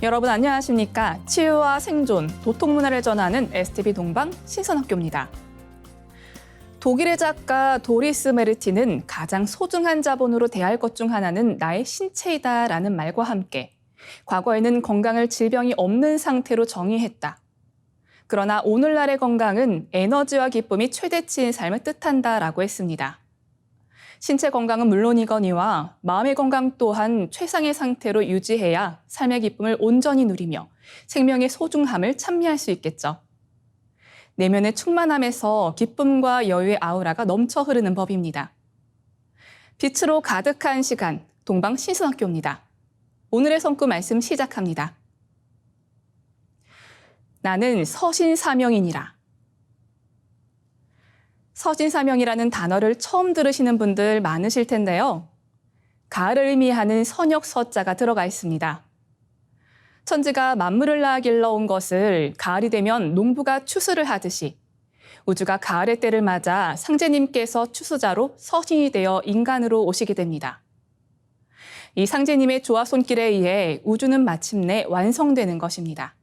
여러분 안녕하십니까? 치유와 생존, 도통 문화를 전하는 STV 동방 신선학교입니다. 독일의 작가 도리스 메르티는 가장 소중한 자본으로 대할 것 중 하나는 나의 신체이다라는 말과 함께 과거에는 건강을 질병이 없는 상태로 정의했다. 그러나 오늘날의 건강은 에너지와 기쁨이 최대치인 삶을 뜻한다라고 했습니다. 신체 건강은 물론이거니와 마음의 건강 또한 최상의 상태로 유지해야 삶의 기쁨을 온전히 누리며 생명의 소중함을 찬미할 수 있겠죠. 내면의 충만함에서 기쁨과 여유의 아우라가 넘쳐 흐르는 법입니다. 빛으로 가득한 시간, 동방 신선학교입니다. 오늘의 성구 말씀 시작합니다. 나는 서신사명이니라. 서신사명이라는 단어를 처음 들으시는 분들 많으실 텐데요. 가을을 의미하는 선역 서자가 들어가 있습니다. 천지가 만물을 낳아 길러온 것을 가을이 되면 농부가 추수를 하듯이 우주가 가을의 때를 맞아 상제님께서 추수자로 서신이 되어 인간으로 오시게 됩니다. 이 상제님의 조화 손길에 의해 우주는 마침내 완성되는 것입니다.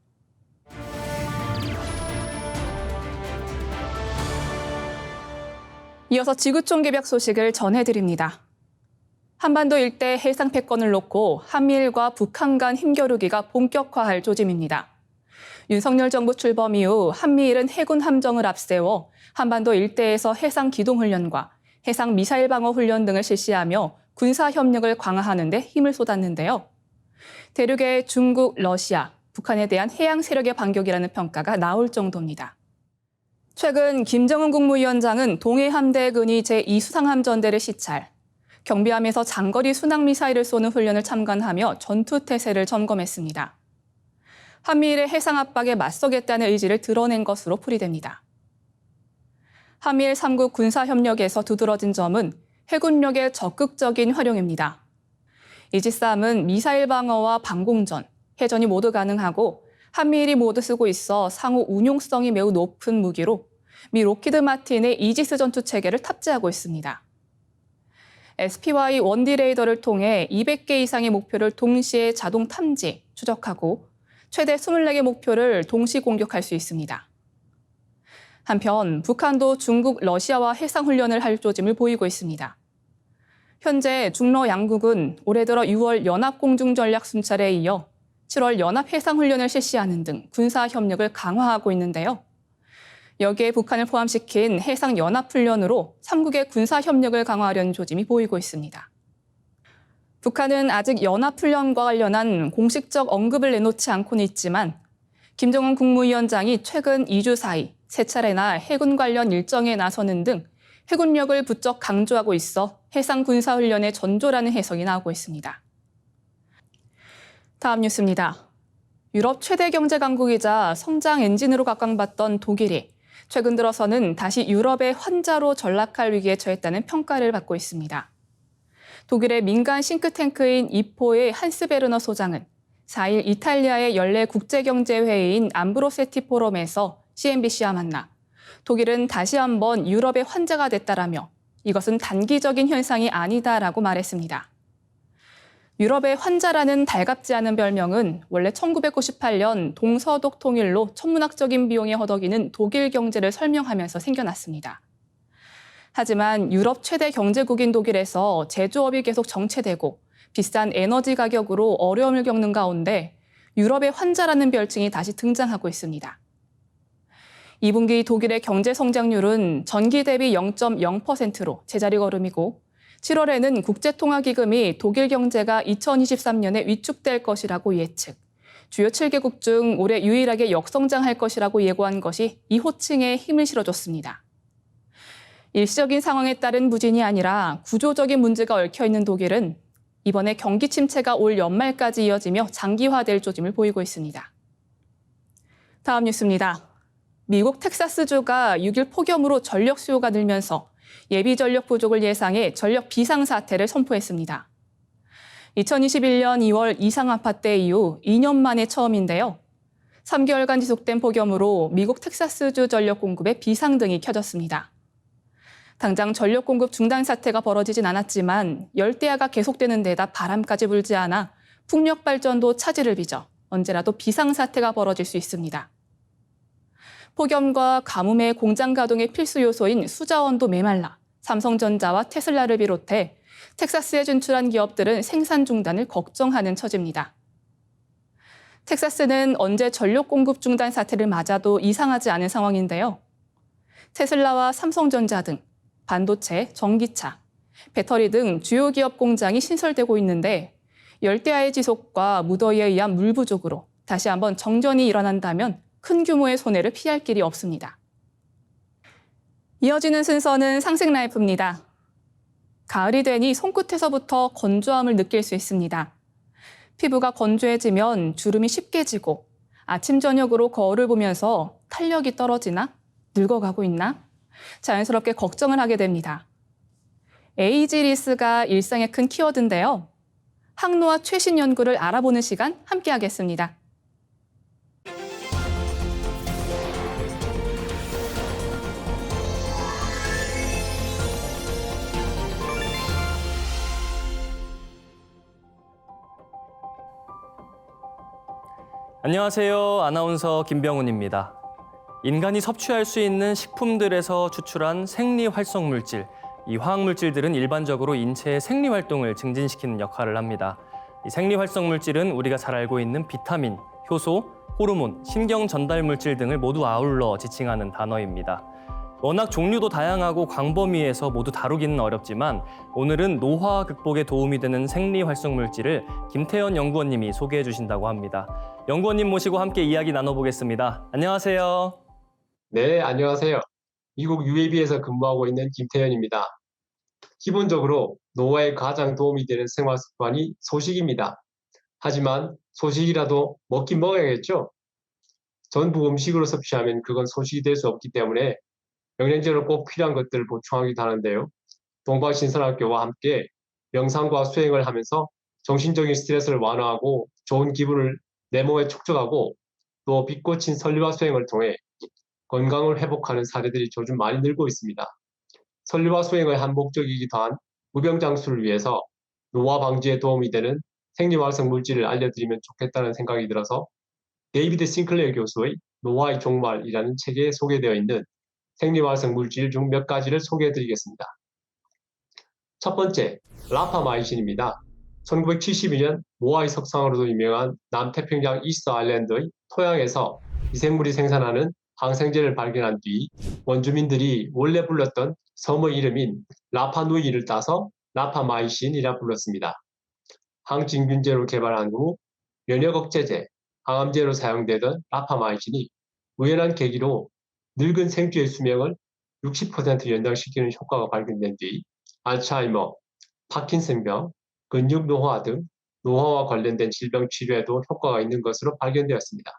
이어서 지구촌 개벽 소식을 전해드립니다. 한반도 일대 해상 패권을 놓고 한미일과 북한 간 힘겨루기가 본격화할 조짐입니다. 윤석열 정부 출범 이후 한미일은 해군 함정을 앞세워 한반도 일대에서 해상 기동 훈련과 해상 미사일 방어 훈련 등을 실시하며 군사 협력을 강화하는 데 힘을 쏟았는데요. 대륙의 중국, 러시아, 북한에 대한 해양 세력의 반격이라는 평가가 나올 정도입니다. 최근 김정은 국무위원장은 동해함대군이 제2수상함전대를 시찰, 경비함에서 장거리 순항미사일을 쏘는 훈련을 참관하며 전투태세를 점검했습니다. 한미일의 해상 압박에 맞서겠다는 의지를 드러낸 것으로 풀이됩니다. 한미일 3국 군사협력에서 두드러진 점은 해군력의 적극적인 활용입니다. 이지스함은 미사일 방어와 방공전, 해전이 모두 가능하고 한미일이 모두 쓰고 있어 상호 운용성이 매우 높은 무기로 미 로키드 마틴의 이지스 전투 체계를 탑재하고 있습니다. SPY 1D 레이더를 통해 200개 이상의 목표를 동시에 자동 탐지, 추적하고 최대 24개 목표를 동시 공격할 수 있습니다. 한편 북한도 중국, 러시아와 해상훈련을 할 조짐을 보이고 있습니다. 현재 중러 양국은 올해 들어 6월 연합공중전략순찰에 이어 7월 연합해상훈련을 실시하는 등 군사협력을 강화하고 있는데요. 여기에 북한을 포함시킨 해상연합훈련으로 3국의 군사협력을 강화하려는 조짐이 보이고 있습니다. 북한은 아직 연합훈련과 관련한 공식적 언급을 내놓지 않고는 있지만 김정은 국무위원장이 최근 2주 사이 3차례나 해군 관련 일정에 나서는 등 해군력을 부쩍 강조하고 있어 해상군사훈련의 전조라는 해석이 나오고 있습니다. 다음 뉴스입니다. 유럽 최대 경제 강국이자 성장 엔진으로 각광받던 독일이 최근 들어서는 다시 유럽의 환자로 전락할 위기에 처했다는 평가를 받고 있습니다. 독일의 민간 싱크탱크인 이포의 한스 베르너 소장은 4일 이탈리아의 연례 국제경제회의인 암브로세티 포럼에서 CNBC와 만나 독일은 다시 한번 유럽의 환자가 됐다라며 이것은 단기적인 현상이 아니다라고 말했습니다. 유럽의 환자라는 달갑지 않은 별명은 원래 1998년 동서독 통일로 천문학적인 비용에 허덕이는 독일 경제를 설명하면서 생겨났습니다. 하지만 유럽 최대 경제국인 독일에서 제조업이 계속 정체되고 비싼 에너지 가격으로 어려움을 겪는 가운데 유럽의 환자라는 별칭이 다시 등장하고 있습니다. 2분기 독일의 경제 성장률은 전기 대비 0.0%로 제자리 걸음이고 7월에는 국제통화기금이 독일 경제가 2023년에 위축될 것이라고 예측, 주요 7개국 중 올해 유일하게 역성장할 것이라고 예고한 것이 이 호칭에 힘을 실어줬습니다. 일시적인 상황에 따른 부진이 아니라 구조적인 문제가 얽혀있는 독일은 이번에 경기 침체가 올 연말까지 이어지며 장기화될 조짐을 보이고 있습니다. 다음 뉴스입니다. 미국 텍사스주가 6일 폭염으로 전력 수요가 늘면서 예비 전력 부족을 예상해 전력 비상사태를 선포했습니다. 2021년 2월 이상한파 이후 2년 만에 처음인데요. 3개월간 지속된 폭염으로 미국 텍사스주 전력 공급에 비상등이 켜졌습니다. 당장 전력 공급 중단 사태가 벌어지진 않았지만 열대야가 계속되는 데다 바람까지 불지 않아 풍력 발전도 차질을 빚어 언제라도 비상사태가 벌어질 수 있습니다. 폭염과 가뭄의 공장 가동의 필수 요소인 수자원도 메말라 삼성전자와 테슬라를 비롯해 텍사스에 진출한 기업들은 생산 중단을 걱정하는 처지입니다. 텍사스는 언제 전력 공급 중단 사태를 맞아도 이상하지 않은 상황인데요. 테슬라와 삼성전자 등 반도체, 전기차, 배터리 등 주요 기업 공장이 신설되고 있는데 열대야의 지속과 무더위에 의한 물 부족으로 다시 한번 정전이 일어난다면 큰 규모의 손해를 피할 길이 없습니다. 이어지는 순서는 상생 라이프입니다. 가을이 되니 손끝에서부터 건조함을 느낄 수 있습니다. 피부가 건조해지면 주름이 쉽게 지고 아침 저녁으로 거울을 보면서 탄력이 떨어지나? 늙어가고 있나? 자연스럽게 걱정을 하게 됩니다. 에이지 리스가 일상의 큰 키워드인데요. 항노화 최신 연구를 알아보는 시간 함께하겠습니다. 안녕하세요. 아나운서 김병훈입니다. 인간이 섭취할 수 있는 식품들에서 추출한 생리활성물질, 이 화학물질들은 일반적으로 인체의 생리활동을 증진시키는 역할을 합니다. 이 생리활성물질은 우리가 잘 알고 있는 비타민, 효소, 호르몬, 신경전달물질 등을 모두 아울러 지칭하는 단어입니다. 워낙 종류도 다양하고 광범위해서 모두 다루기는 어렵지만 오늘은 노화 극복에 도움이 되는 생리활성물질을 김태현 연구원님이 소개해 주신다고 합니다. 연구원님 모시고 함께 이야기 나눠보겠습니다. 안녕하세요. 네, 안녕하세요. 미국 UAB에서 근무하고 있는 김태현입니다. 기본적으로 노화에 가장 도움이 되는 생활 습관이 소식입니다. 하지만 소식이라도 먹긴 먹어야겠죠? 전부 음식으로 섭취하면 그건 소식이 될 수 없기 때문에 영양제로 꼭 필요한 것들을 보충하기도 하는데요. 동방신선학교와 함께 명상과 수행을 하면서 정신적인 스트레스를 완화하고 좋은 기분을 내 몸에 축적하고 또 빛꽃인 설리화 수행을 통해 건강을 회복하는 사례들이 요즘 많이 늘고 있습니다. 설리화 수행의 한 목적이기도 한 무병장수를 위해서 노화 방지에 도움이 되는 생리활성 물질을 알려드리면 좋겠다는 생각이 들어서 데이비드 싱클레어 교수의 노화의 종말이라는 책에 소개되어 있는 생리활성 물질 중 몇 가지를 소개해드리겠습니다. 첫 번째, 라파마이신입니다. 1972년 모아이 석상으로도 유명한 남태평양 이스트 아일랜드의 토양에서 미생물이 생산하는 항생제를 발견한 뒤 원주민들이 원래 불렀던 섬의 이름인 라파누이를 따서 라파마이신이라 불렀습니다. 항진균제로 개발한 후 면역 억제제, 항암제로 사용되던 라파마이신이 우연한 계기로 늙은 생쥐의 수명을 60% 연장시키는 효과가 발견된 뒤 알츠하이머, 파킨슨병, 근육 노화 등 노화와 관련된 질병 치료에도 효과가 있는 것으로 발견되었습니다.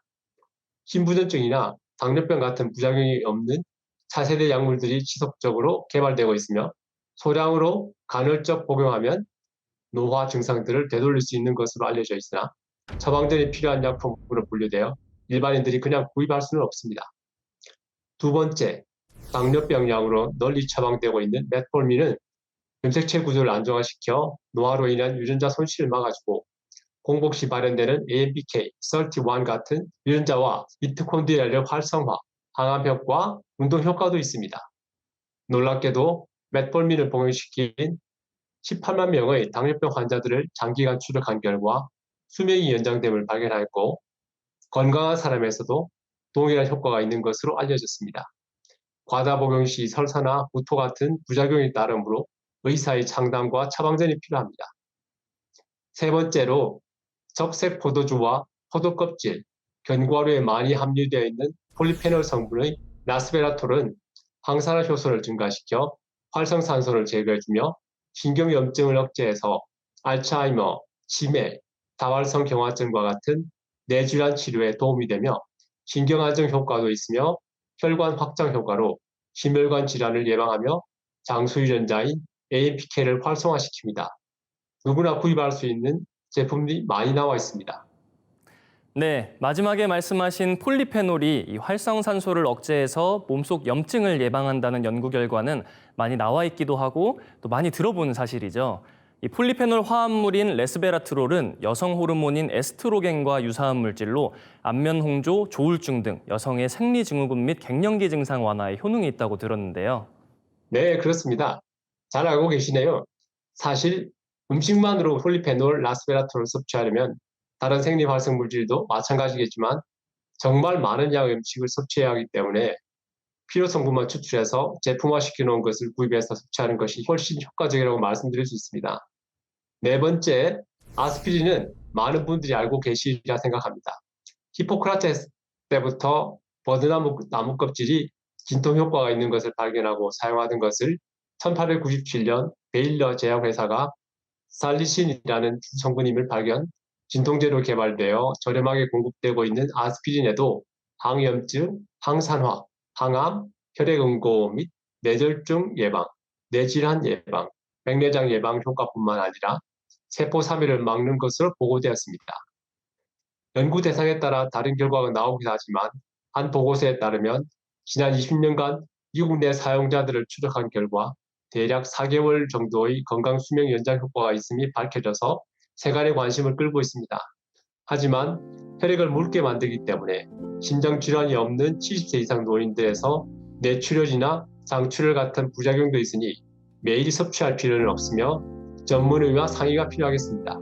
심부전증이나 당뇨병 같은 부작용이 없는 차세대 약물들이 지속적으로 개발되고 있으며 소량으로 간헐적 복용하면 노화 증상들을 되돌릴 수 있는 것으로 알려져 있으나 처방전이 필요한 약품으로 분류되어 일반인들이 그냥 구입할 수는 없습니다. 두 번째, 당뇨병 약으로 널리 처방되고 있는 메트폴민은 염색체 구조를 안정화시켜 노화로 인한 유전자 손실을 막아주고 공복 시 발현되는 AMPK, SIRT1 같은 유전자와 미토콘드리아를 활성화, 항암 효과, 운동 효과도 있습니다. 놀랍게도 메트폴민을 복용시킨 18만 명의 당뇨병 환자들을 장기간 추적한 결과 수명이 연장됨을 발견하였고 건강한 사람에서도 동일한 효과가 있는 것으로 알려졌습니다. 과다 복용 시 설사나 구토 같은 부작용이 따르므로 의사의 상담과 처방전이 필요합니다. 세 번째로 적색 포도주와 포도 껍질, 견과류에 많이 함유되어 있는 폴리페놀 성분의 라스베라톨은 항산화 효소를 증가시켜 활성산소를 제거해주며 신경염증을 억제해서 알츠하이머, 치매, 다발성 경화증과 같은 뇌질환 치료에 도움이 되며 신경안정 효과도 있으며 혈관 확장 효과로 심혈관 질환을 예방하며 장수 유전자인 AMPK를 활성화시킵니다. 누구나 구입할 수 있는 제품이 많이 나와 있습니다. 네, 마지막에 말씀하신 폴리페놀이 이 활성산소를 억제해서 몸속 염증을 예방한다는 연구 결과는 많이 나와 있기도 하고 또 많이 들어본 사실이죠. 이 폴리페놀 화합물인 레스베라트롤은 여성 호르몬인 에스트로겐과 유사한 물질로 안면 홍조, 조울증 등 여성의 생리 증후군 및 갱년기 증상 완화에 효능이 있다고 들었는데요. 네, 그렇습니다. 잘 알고 계시네요. 사실 음식만으로 폴리페놀, 라스베라톨을 섭취하려면 다른 생리활성 물질도 마찬가지겠지만 정말 많은 양의 음식을 섭취해야 하기 때문에 필요 성분만 추출해서 제품화시켜 놓은 것을 구입해서 섭취하는 것이 훨씬 효과적이라고 말씀드릴 수 있습니다. 네 번째, 아스피린은 많은 분들이 알고 계시리라 생각합니다. 히포크라테스 때부터 버드나무 나무 껍질이 진통 효과가 있는 것을 발견하고 사용하던 것을 1897년 베일러 제약회사가 살리신이라는 성분임을 발견, 진통제로 개발되어 저렴하게 공급되고 있는 아스피린에도 항염증, 항산화, 항암, 혈액응고 및 뇌졸중 예방, 뇌질환 예방, 백내장 예방 효과뿐만 아니라 세포 사멸을 막는 것으로 보고되었습니다. 연구 대상에 따라 다른 결과가 나오긴 하지만 한 보고서에 따르면 지난 20년간 미국 내 사용자들을 추적한 결과 대략 4개월 정도의 건강 수명 연장 효과가 있음이 밝혀져서 세간의 관심을 끌고 있습니다. 하지만 혈액을 묽게 만들기 때문에 심장 질환이 없는 70세 이상 노인들에서 뇌출혈이나 장출혈 같은 부작용도 있으니 매일 섭취할 필요는 없으며 전문의와 상의가 필요하겠습니다.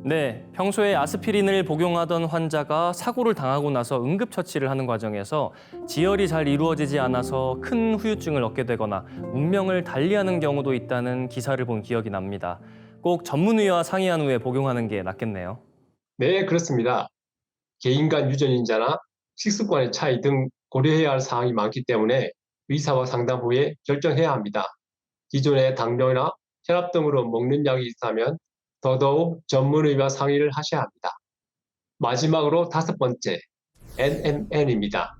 네, 평소에 아스피린을 복용하던 환자가 사고를 당하고 나서 응급처치를 하는 과정에서 지혈이 잘 이루어지지 않아서 큰 후유증을 얻게 되거나 운명을 달리하는 경우도 있다는 기사를 본 기억이 납니다. 꼭 전문의와 상의한 후에 복용하는 게 낫겠네요. 네, 그렇습니다. 개인 간 유전인자나 식습관의 차이 등 고려해야 할 사항이 많기 때문에 의사와 상담 후에 결정해야 합니다. 기존에 당뇨나 혈압 등으로 먹는 약이 있다면 더더욱 전문의와 상의를 하셔야 합니다. 마지막으로 다섯 번째, NMN입니다.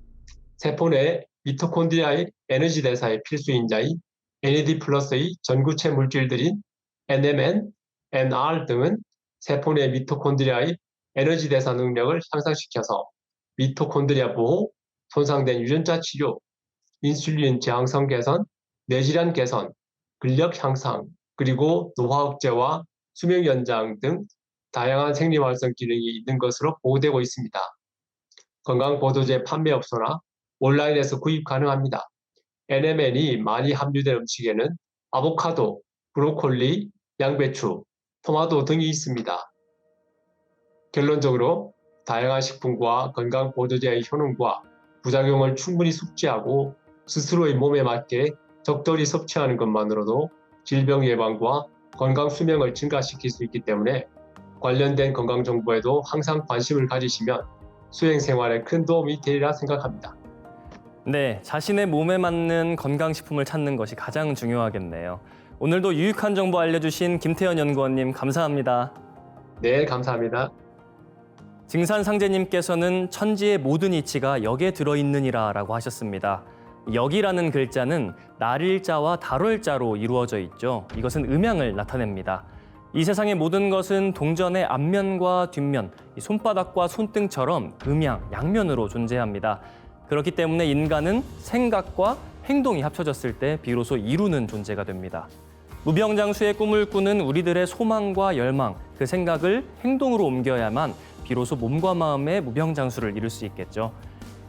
세포 내 미토콘드리아의 에너지 대사의 필수인자인 NAD+의 전구체 물질들인 NMN, NR 등은 세포 내 미토콘드리아의 에너지 대사 능력을 향상시켜서 미토콘드리아 보호, 손상된 유전자 치료, 인슐린 저항성 개선, 뇌질환 개선, 근력 향상, 그리고 노화 억제와 수명 연장 등 다양한 생리활성 기능이 있는 것으로 보고되고 있습니다. 건강보조제 판매업소나 온라인에서 구입 가능합니다. NMN이 많이 함유된 음식에는 아보카도, 브로콜리, 양배추, 토마토 등이 있습니다. 결론적으로 다양한 식품과 건강보조제의 효능과 부작용을 충분히 숙지하고 스스로의 몸에 맞게 적절히 섭취하는 것만으로도 질병 예방과 건강 수명을 증가시킬 수 있기 때문에 관련된 건강 정보에도 항상 관심을 가지시면 수행 생활에 큰 도움이 되리라 생각합니다. 네, 자신의 몸에 맞는 건강식품을 찾는 것이 가장 중요하겠네요. 오늘도 유익한 정보 알려주신 김태현 연구원님 감사합니다. 네, 감사합니다. 증산상제님께서는 천지의 모든 이치가 역에 들어있느니라 라고 하셨습니다. 역이라는 글자는 날일자와 달월자로 이루어져 있죠. 이것은 음양을 나타냅니다. 이 세상의 모든 것은 동전의 앞면과 뒷면, 손바닥과 손등처럼 음양, 양면으로 존재합니다. 그렇기 때문에 인간은 생각과 행동이 합쳐졌을 때 비로소 이루는 존재가 됩니다. 무병장수의 꿈을 꾸는 우리들의 소망과 열망, 그 생각을 행동으로 옮겨야만 비로소 몸과 마음의 무병장수를 이룰 수 있겠죠.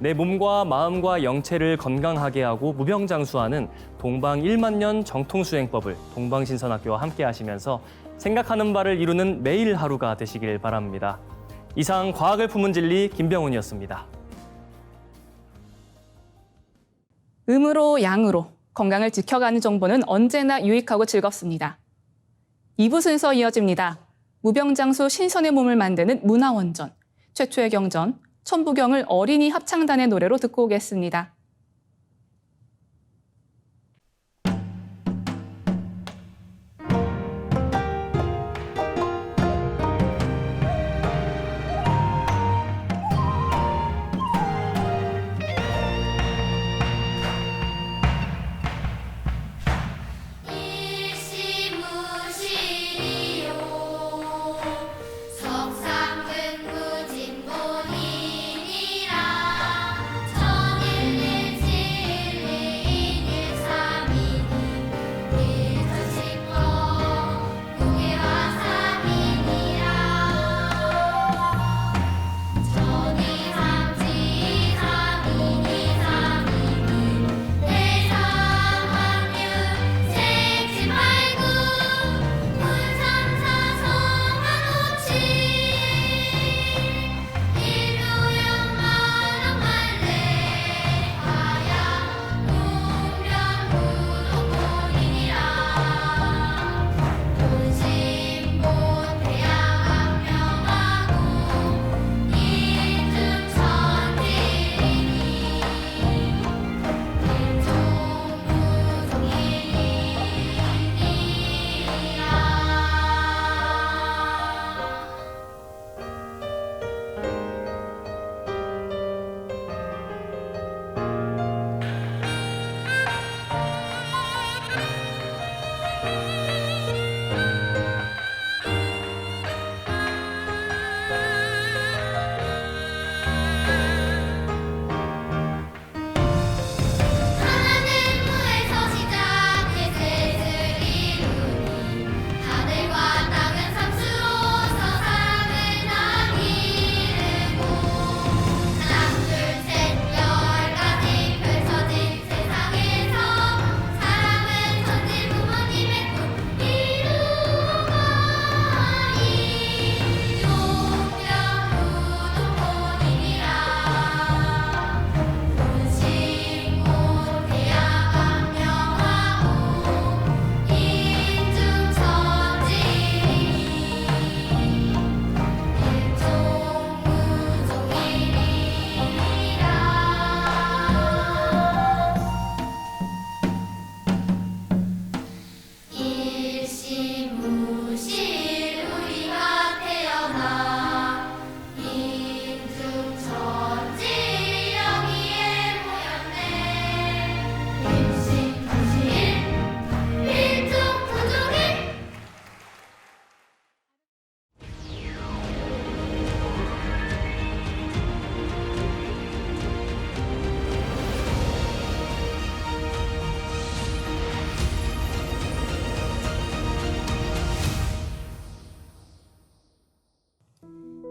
내 몸과 마음과 영체를 건강하게 하고 무병장수하는 동방 1만년 정통수행법을 동방신선학교와 함께 하시면서 생각하는 바를 이루는 매일 하루가 되시길 바랍니다. 이상 과학을 품은 진리 김병훈이었습니다. 음으로 양으로 건강을 지켜가는 정보는 언제나 유익하고 즐겁습니다. 2부 순서 이어집니다. 무병장수 신선의 몸을 만드는 문화원전, 최초의 경전, 천부경을 어린이 합창단의 노래로 듣고 오겠습니다. 석상근무진본인이라 천일리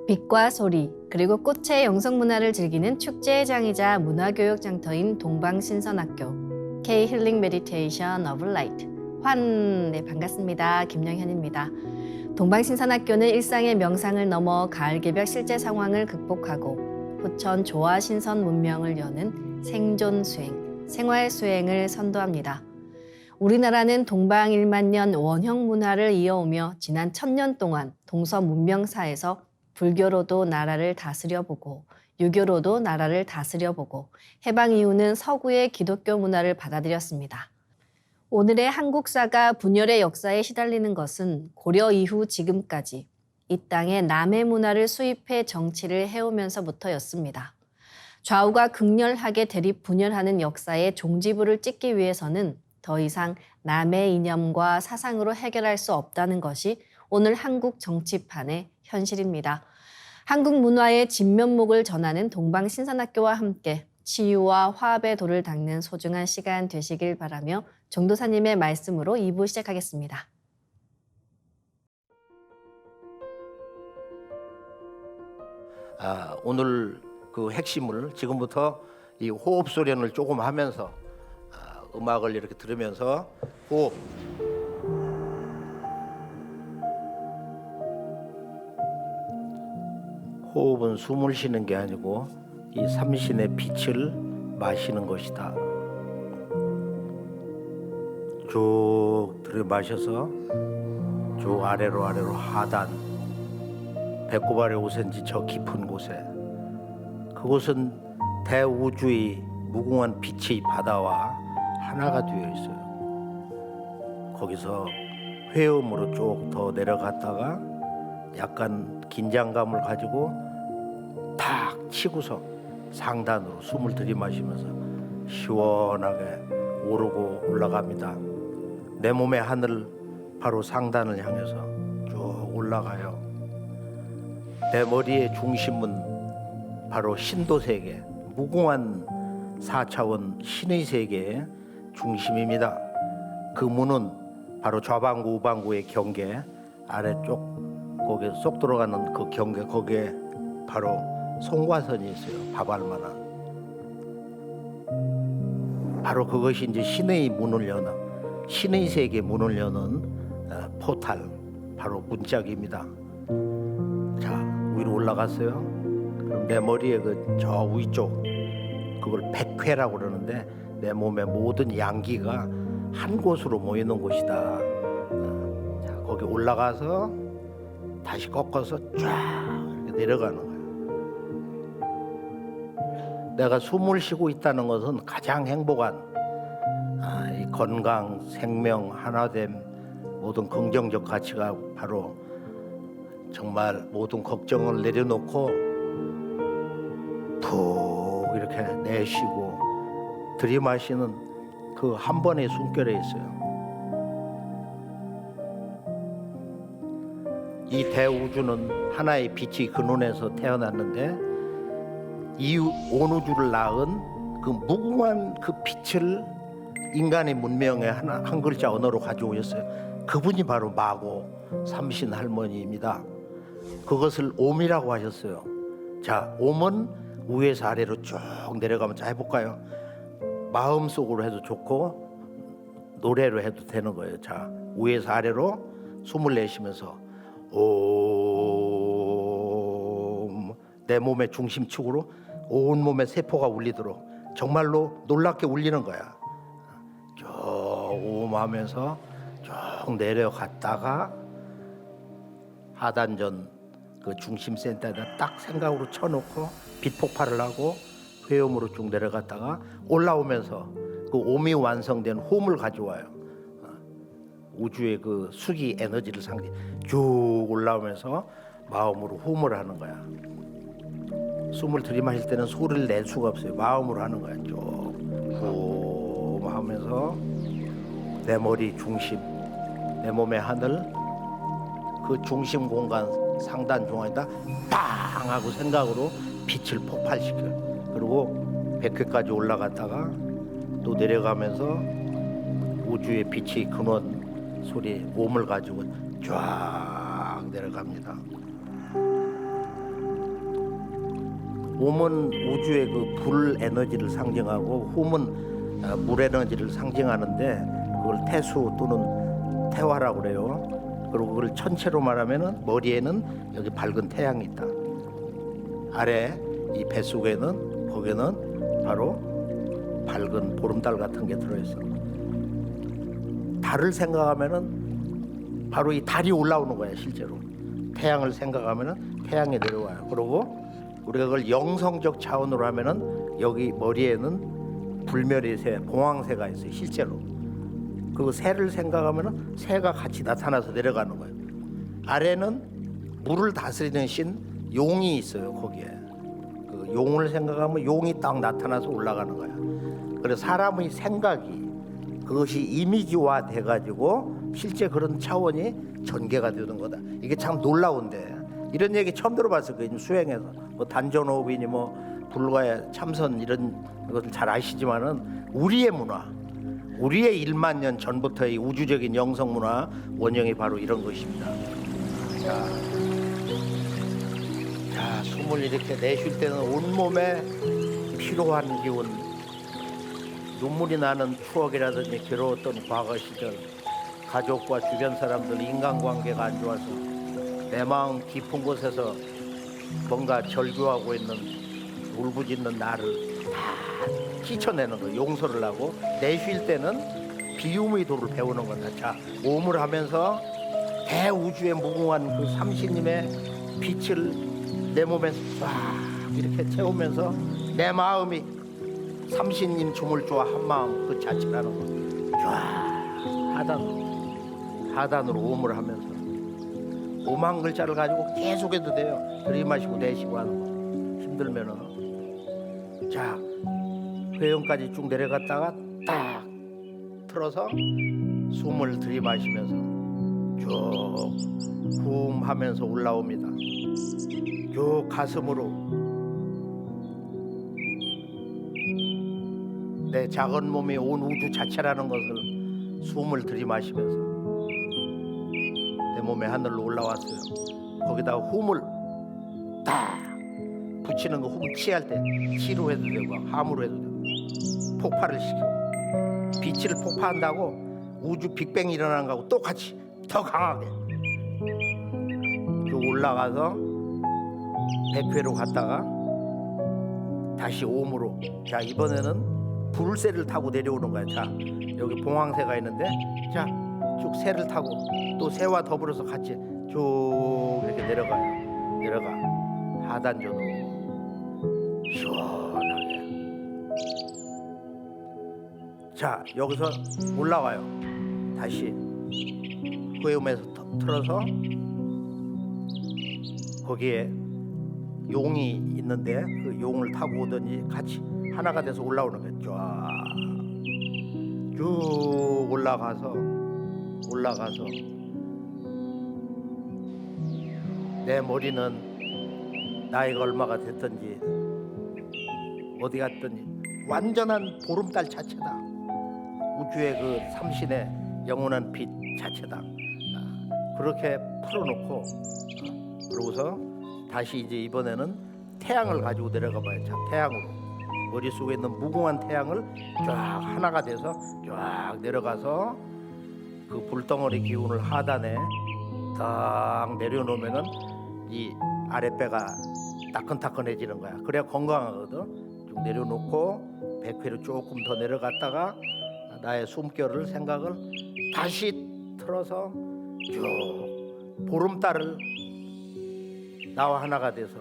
빛과 소리, 그리고 꽃의 영성문화를 즐기는 축제장이자 문화교육장터인 동방신선학교 K-힐링 메디테이션 오브 라이트 네, 반갑습니다. 김영현입니다. 동방신선학교는 일상의 명상을 넘어 가을 개벽 실제 상황을 극복하고 후천 조화 신선 문명을 여는 생존 수행, 생활 수행을 선도합니다. 우리나라는 동방 1만 년 원형 문화를 이어오며 지난 1000년 동안 동서 문명사에서 불교로도 나라를 다스려보고 유교로도 나라를 다스려보고 해방 이후는 서구의 기독교 문화를 받아들였습니다. 오늘의 한국사가 분열의 역사에 시달리는 것은 고려 이후 지금까지 이 땅에 남의 문화를 수입해 정치를 해오면서부터였습니다. 좌우가 극렬하게 대립 분열하는 역사의 종지부를 찍기 위해서는 더 이상 남의 이념과 사상으로 해결할 수 없다는 것이 오늘 한국 정치판의 현실입니다. 한국 문화의 진면목을 전하는 동방신선학교와 함께 치유와 화합의 도를 닦는 소중한 시간 되시길 바라며 정도사님의 말씀으로 2부 시작하겠습니다. 오늘 그 핵심을 지금부터 이 호흡 소련을 조금 하면서 음악을 이렇게 들으면서 호흡은 숨을 쉬는 게 아니고 이 삼신의 빛을 마시는 것이다. 쭉 들이마셔서 쭉 아래로 하단 배꼽 아래 5cm 저 깊은 곳에 그곳은 대우주의 무궁한 빛의 바다와 하나가 되어 있어요. 거기서 회음으로 쭉 더 내려갔다가 약간 긴장감을 가지고 탁 치고서 상단으로 숨을 들이마시면서 시원하게 오르고 올라갑니다. 내 몸의 하늘 바로 상단을 향해서 쭉 올라가요. 내 머리의 중심은 바로 신도세계, 무궁한 4차원 신의 세계의 중심입니다. 그 문은 바로 좌방구, 우방구의 경계 아래쪽 거기에 쏙 들어가는 그 경계 거기에 바로 송과선이 있어요. 밥알만한. 바로 그것이 이제 신의 문을 여는 신의 세계 문을 여는 포탈 바로 문짝입니다. 자 위로 올라갔어요. 그럼 내 머리에 그 저 위쪽 그걸 백회라고 그러는데 내 몸의 모든 양기가 한 곳으로 모이는 곳이다. 자 거기 올라가서 다시 꺾어서 쫙 이렇게 내려가는 거예요. 내가 숨을 쉬고 있다는 것은 가장 행복한 이 건강, 생명, 하나됨 모든 긍정적 가치가 바로 정말 모든 걱정을 내려놓고 푹 이렇게 내쉬고 들이마시는 그 한 번의 숨결에 있어요. 이 대우주는 하나의 빛의 근원에서 태어났는데 이 온 우주를 낳은 그 무궁한 그 빛을 인간의 문명의 한 글자 언어로 가져오셨어요. 그분이 바로 마고 삼신 할머니입니다. 그것을 옴이라고 하셨어요. 자, 옴은 위에서 아래로 쭉 내려가면 해볼까요? 마음속으로 해도 좋고 노래로 해도 되는 거예요. 자, 위에서 아래로 숨을 내쉬면서 옴, 내 몸의 중심축으로 온 몸의 세포가 울리도록 정말로 놀랍게 울리는 거야. 쭉 옴하면서 쭉 내려갔다가 하단전 그 중심 센터에다 딱 생각으로 쳐놓고 빛 폭발을 하고 회음으로 쭉 내려갔다가 올라오면서 그 옴이 완성된 홈을 가져와요. 우주의 그 수기 에너지를 상대 쭉 올라오면서 마음으로 홈을 하는 거야. 숨을 들이마실 때는 소리를 낼 수가 없어요. 마음으로 하는 거야. 쭉 홈하면서 내 머리 중심, 내 몸의 하늘, 그 중심 공간 상단 중앙에다 빵 하고 생각으로 빛을 폭발시켜요. 그리고 100회까지 올라갔다가 또 내려가면서 우주의 빛이 근원 소리 옴을 가지고 쫙 내려갑니다. 옴은 우주의 그 불 에너지를 상징하고 훔은 물 에너지를 상징하는데 그걸 태수 또는 태화라고 그래요. 그리고 그걸 전체로 말하면은 머리에는 여기 밝은 태양이 있다. 아래 이 뱃속에는 거기는 바로 밝은 보름달 같은 게 들어있어. 달을 생각하면은 바로 이 달이 올라오는 거야 실제로. 태양을 생각하면은 태양이 내려와요. 그리고 우리가 그걸 영성적 차원으로 하면은 여기 머리에는 불멸의 새, 봉황새가 있어요 실제로. 그리고 새를 생각하면은 새가 같이 나타나서 내려가는 거예요. 아래는 물을 다스리는 신 용이 있어요 거기에. 그 용을 생각하면 용이 딱 나타나서 올라가는 거야. 그래서 사람의 생각이 그것이 이미지화 돼가지고 실제 그런 차원이 전개가 되는 거다. 이게 참 놀라운데 이런 얘기 처음 들어봤을 거예요 수행에서. 뭐 단전호흡이니 뭐 불가의 참선 이런 것을 잘 아시지만은 우리의 문화, 우리의 1만 년 전부터의 우주적인 영성 문화 원형이 바로 이런 것입니다. 자, 숨을 이렇게 내쉴 때는 온몸에 피로한 기운, 눈물이 나는 추억이라든지 괴로웠던 과거 시절, 가족과 주변 사람들 인간관계가 안 좋아서 내 마음 깊은 곳에서 뭔가 절규하고 있는 울부짖는 나를 다 씻어내는 거, 용서를 하고 내쉴 때는 비움의 도를 배우는 거다. 자, 옴을 하면서 대우주의 무궁한 그 삼신님의 빛을 내 몸에 싹 이렇게 채우면서 내 마음이 삼신님 춤을 좋아 한 마음 그 자체라는 거. 쫙 하단으로 옴을 하면서 옴 한 글자를 가지고 계속 해도 돼요. 들이마시고 내쉬고 하는 거. 힘들면은. 자, 회원까지 쭉 내려갔다가 딱 틀어서 숨을 들이마시면서 쭉 후 하면서 올라옵니다. 쭉 가슴으로 내 작은 몸이 온 우주 자체라는 것을 숨을 들이마시면서 내 몸에 하늘로 올라왔어요. 거기다 훔을 딱 붙이는 거 훔 치할 때 치로 해도 되고 함으로 해도 되고 폭발을 시켜 빛을 폭파한다고 우주 빅뱅이 일어나는 거하고 똑같이 더 강하게 쭉 올라가서 백회로 갔다가 다시 옴으로. 자, 이번에는 불새를 타고 내려오는 거야. 자, 여기 봉황새가 있는데 자, 쭉 새를 타고 또 새와 더불어서 같이 쭉 이렇게 내려가요. 내려가 하단전으로 시원하게. 자, 여기서 올라와요. 다시 후회음에서 틀어서 거기에 용이 있는데 그 용을 타고 오더니 같이 하나가 돼서 올라오는 거예요. 쫙 쭉 올라가서 내 머리는 나이가 얼마가 됐든지 어디 갔든지 완전한 보름달 자체다. 우주의 그 삼신의 영원한 빛 자체다. 그렇게 풀어놓고 그러고서 다시 이제 이번에는 태양을 가지고 내려가 봐요. 자, 태양으로 머릿속에 있는 무궁한 태양을 쫙 하나가 돼서 쫙 내려가서 그 불덩어리 기운을 하단에 딱 내려놓으면은 이 아랫배가 따끈따끈해지는 거야. 그래야 건강하거든. 쭉 내려놓고 백회로 조금 더 내려갔다가 나의 숨결을 생각을 다시 틀어서 쭉 보름달을 나와 하나가 돼서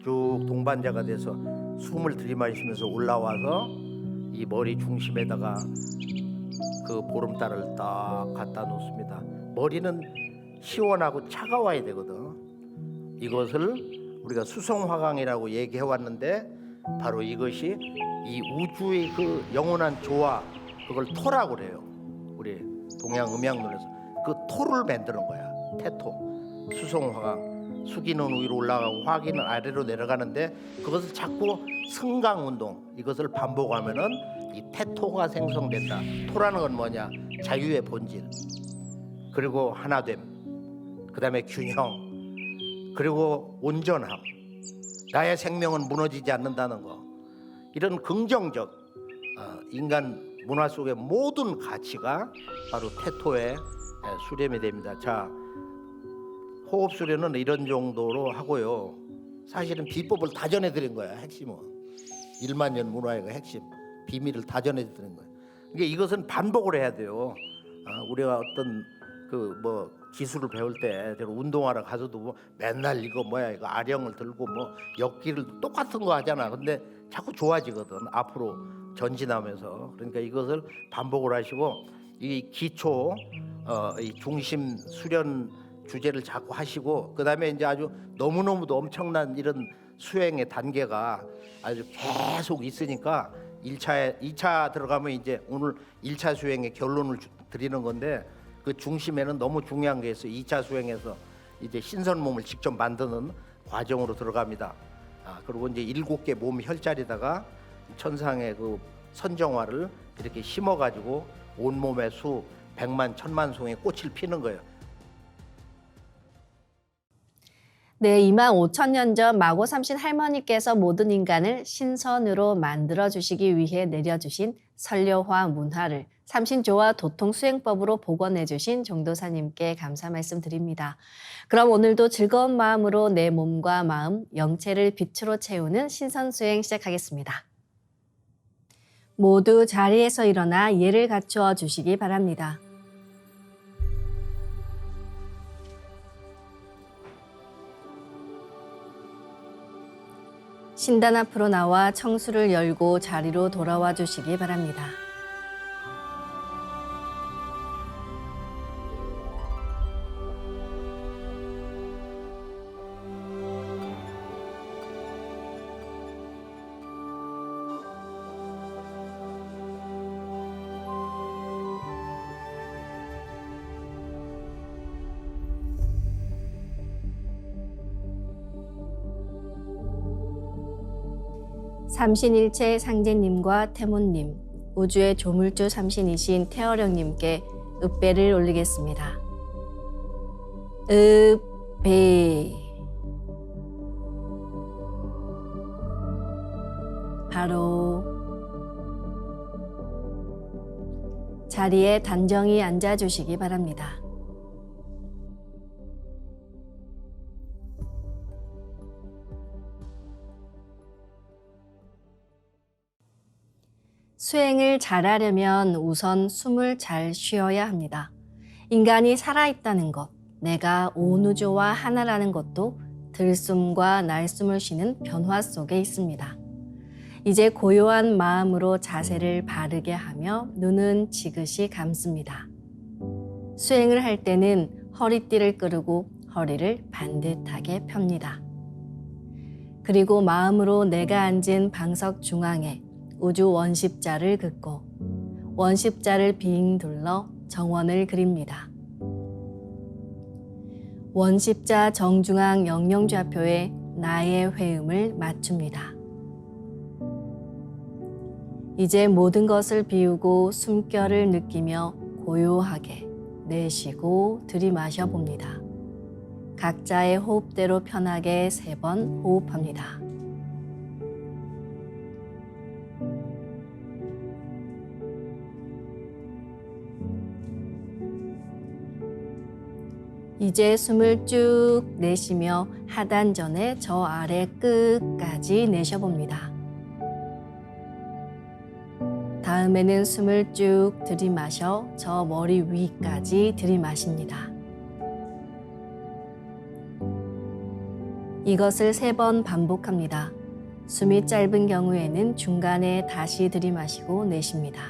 쭉 동반자가 돼서 숨을 들이마시면서 올라와서 이 머리 중심에다가 그 보름달을 딱 갖다 놓습니다. 머리는 시원하고 차가워야 되거든. 이것을 우리가 수성화강이라고 얘기해 왔는데 바로 이것이 이 우주의 그 영원한 조화, 그걸 토라고 그래요. 우리 동양 음양론에서 그 토를 만드는 거야. 태토. 수성화강. 수기는 위로 올라가고 화기는 아래로 내려가는데 그것을 자꾸 승강 운동, 이것을 반복하면은 이 태토가 생성된다. 토라는 건 뭐냐? 자유의 본질. 그리고 하나됨. 그다음에 균형. 그리고 온전함. 나의 생명은 무너지지 않는다는 거. 이런 긍정적 인간 문화 속의 모든 가치가 바로 태토에 수렴이 됩니다. 자, 호흡 수련은 이런 정도로 하고요. 사실은 비법을 다 전해드린 거야. 핵심은 1만 년 문화의 핵심 비밀을 다 전해드린 거예요. 그러니까 이것은 반복을 해야 돼요. 우리가 어떤 그 뭐 기술을 배울 때 운동하러 가서도 뭐 맨날 이거 뭐야 이거 아령을 들고 뭐 역기를 똑같은 거 하잖아. 근데 자꾸 좋아지거든. 앞으로 전진하면서. 그러니까 이것을 반복을 하시고 이 기초 이 중심 수련 주제를 자꾸 하시고 그다음에 이제 아주 너무너무도 엄청난 이런 수행의 단계가 아주 계속 있으니까 2차 들어가면 이제 오늘 1차 수행의 결론을 드리는 건데 그 중심에는 너무 중요한 게 있어요. 2차 수행에서 이제 신선 몸을 직접 만드는 과정으로 들어갑니다. 그리고 이제 7개 몸 혈자리다가 천상의 그 선정화를 이렇게 심어가지고 온 몸의 수 100만 1000만 송의 꽃을 피는 거예요. 네, 25,000년 전 마고 삼신 할머니께서 모든 인간을 신선으로 만들어 주시기 위해 내려주신 선료화 문화를 삼신조화 도통수행법으로 복원해 주신 종도사님께 감사 말씀드립니다. 그럼 오늘도 즐거운 마음으로 내 몸과 마음, 영체를 빛으로 채우는 신선수행 시작하겠습니다. 모두 자리에서 일어나 예를 갖추어 주시기 바랍니다. 신단 앞으로 나와 청수를 열고 자리로 돌아와 주시기 바랍니다. 삼신일체 상제님과 태문님, 우주의 조물주 삼신이신 태어령님께 읍배를 올리겠습니다. 읍배. 바로 자리에 단정히 앉아주시기 바랍니다. 수행을 잘하려면 우선 숨을 잘 쉬어야 합니다. 인간이 살아있다는 것, 내가 온 우주와 하나라는 것도 들숨과 날숨을 쉬는 변화 속에 있습니다. 이제 고요한 마음으로 자세를 바르게 하며 눈은 지그시 감습니다. 수행을 할 때는 허리띠를 끄르고 허리를 반듯하게 펴니다. 그리고 마음으로 내가 앉은 방석 중앙에 우주 원십자를 긋고 원십자를 빙 둘러 정원을 그립니다. 원십자 정중앙 영영좌표에 나의 회음을 맞춥니다. 이제 모든 것을 비우고 숨결을 느끼며 고요하게 내쉬고 들이마셔 봅니다. 각자의 호흡대로 편하게 3번 호흡합니다. 이제 숨을 쭉 내쉬며 하단전에 저 아래 끝까지 내쉬어봅니다. 다음에는 숨을 쭉 들이마셔 저 머리 위까지 들이마십니다. 이것을 3번 반복합니다. 숨이 짧은 경우에는 중간에 다시 들이마시고 내쉽니다.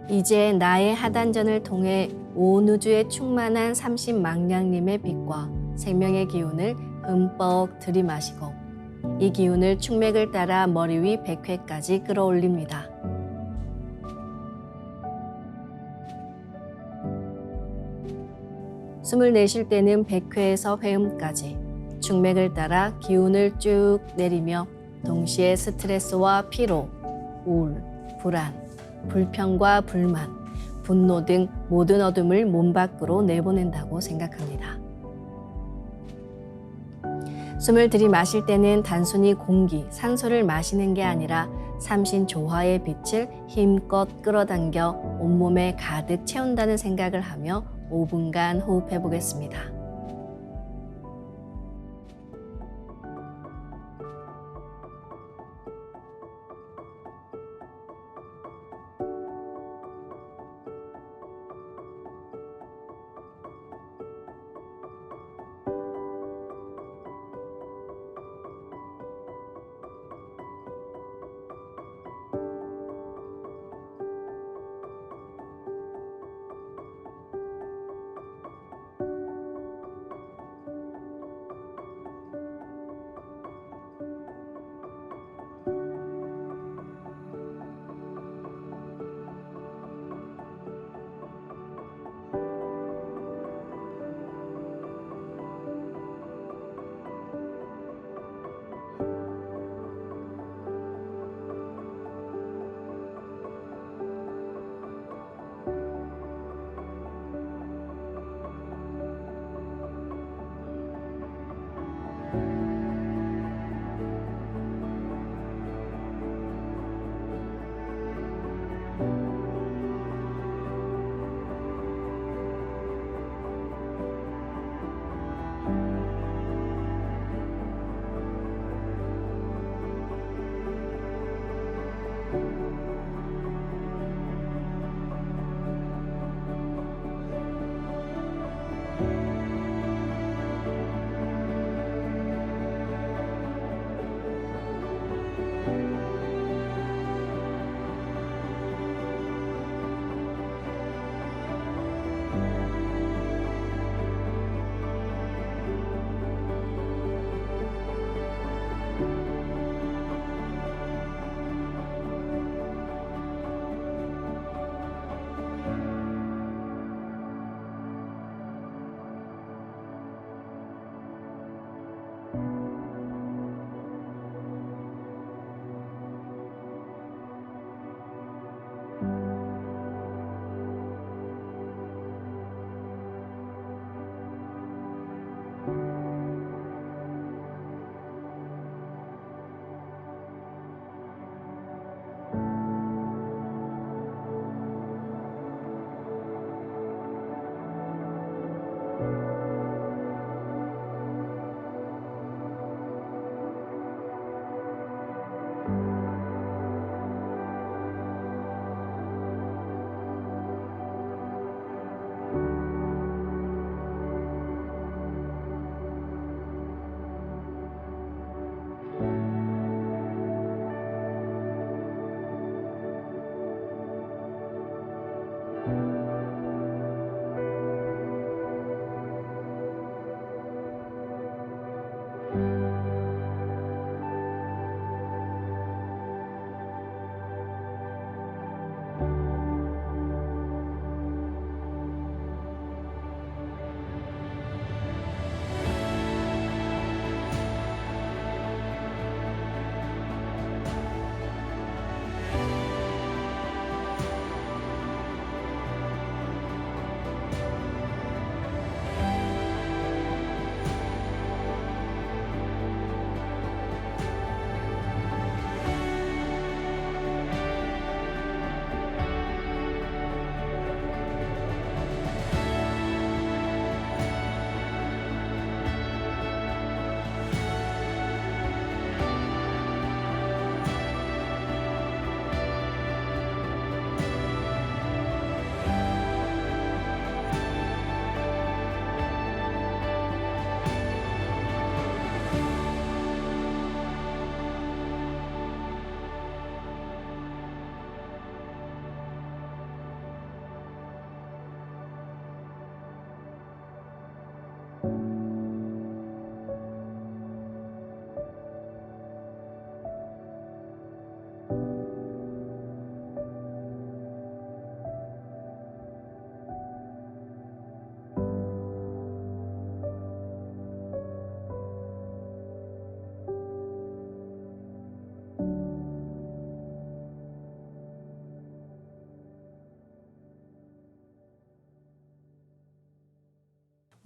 이제 나의 하단전을 통해 온 우주에 충만한 삼신망량님의 빛과 생명의 기운을 흠뻑 들이마시고 이 기운을 충맥을 따라 머리 위 백회까지 끌어올립니다. 숨을 내쉴 때는 백회에서 회음까지 중맥을 따라 기운을 쭉 내리며 동시에 스트레스와 피로, 우울, 불안, 불평과 불만, 분노 등 모든 어둠을 몸 밖으로 내보낸다고 생각합니다. 숨을 들이마실 때는 단순히 공기, 산소를 마시는 게 아니라 삼신 조화의 빛을 힘껏 끌어당겨 온몸에 가득 채운다는 생각을 하며 5분간 호흡해 보겠습니다.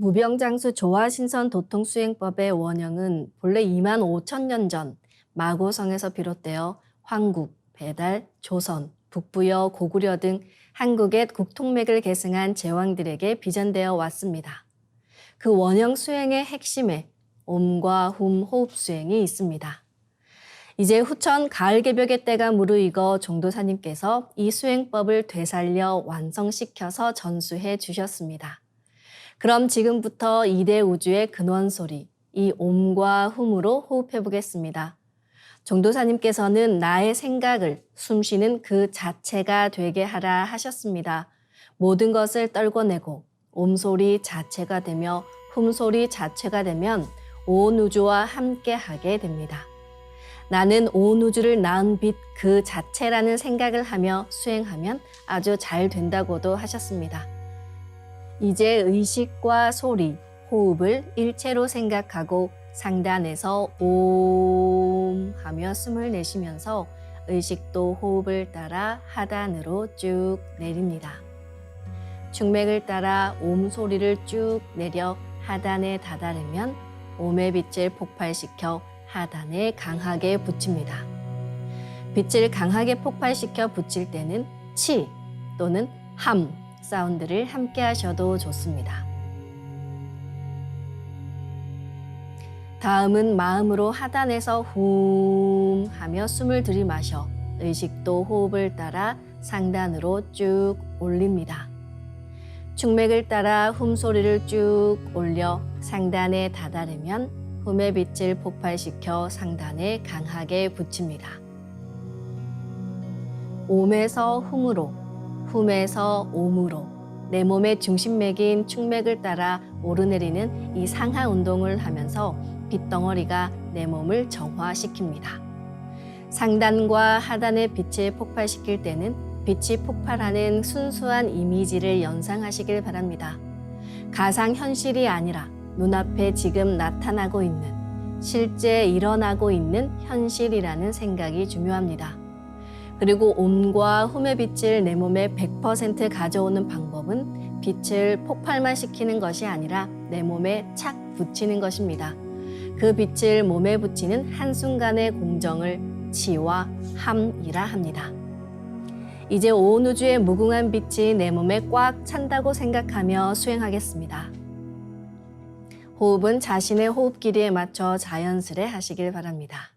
무병장수 조화신선 도통수행법의 원형은 본래 2만 5천 년 전 마고성에서 비롯되어 황국, 배달, 조선, 북부여, 고구려 등 한국의 국통맥을 계승한 제왕들에게 비전되어 왔습니다. 그 원형 수행의 핵심에 옴과 훔 호흡 수행이 있습니다. 이제 후천 가을 개벽의 때가 무르익어 종도사님께서 이 수행법을 되살려 완성시켜서 전수해 주셨습니다. 그럼 지금부터 이대 우주의 근원소리, 이 옴과 훔으로 호흡해 보겠습니다. 종도사님께서는 나의 생각을 숨쉬는 그 자체가 되게 하라 하셨습니다. 모든 것을 떨궈내고 옴소리 자체가 되며 훔소리 자체가 되면 온 우주와 함께하게 됩니다. 나는 온 우주를 낳은 빛 그 자체라는 생각을 하며 수행하면 아주 잘 된다고도 하셨습니다. 이제 의식과 소리, 호흡을 일체로 생각하고 상단에서 옴 하며 숨을 내쉬면서 의식도 호흡을 따라 하단으로 쭉 내립니다. 충맥을 따라 옴 소리를 쭉 내려 하단에 다다르면 옴의 빛을 폭발시켜 하단에 강하게 붙입니다. 빛을 강하게 폭발시켜 붙일 때는 치 또는 함 사운드를 함께 하셔도 좋습니다. 다음은 마음으로 하단에서 훔 하며 숨을 들이마셔 의식도 호흡을 따라 상단으로 쭉 올립니다. 충맥을 따라 훔 소리를 쭉 올려 상단에 다다르면 훔의 빛을 폭발시켜 상단에 강하게 붙입니다. 옴에서 훔으로, 훔에서 옴으로 내 몸의 중심맥인 충맥을 따라 오르내리는 이 상하 운동을 하면서 빛덩어리가 내 몸을 정화시킵니다. 상단과 하단의 빛을 폭발시킬 때는 빛이 폭발하는 순수한 이미지를 연상하시길 바랍니다. 가상현실이 아니라 눈앞에 지금 나타나고 있는, 실제 일어나고 있는 현실이라는 생각이 중요합니다. 그리고 옴과 훔의 빛을 내 몸에 100% 가져오는 방법은 빛을 폭발만 시키는 것이 아니라 내 몸에 착 붙이는 것입니다. 그 빛을 몸에 붙이는 한순간의 공정을 치와 함이라 합니다. 이제 온 우주의 무궁한 빛이 내 몸에 꽉 찬다고 생각하며 수행하겠습니다. 호흡은 자신의 호흡 길이에 맞춰 자연스레 하시길 바랍니다.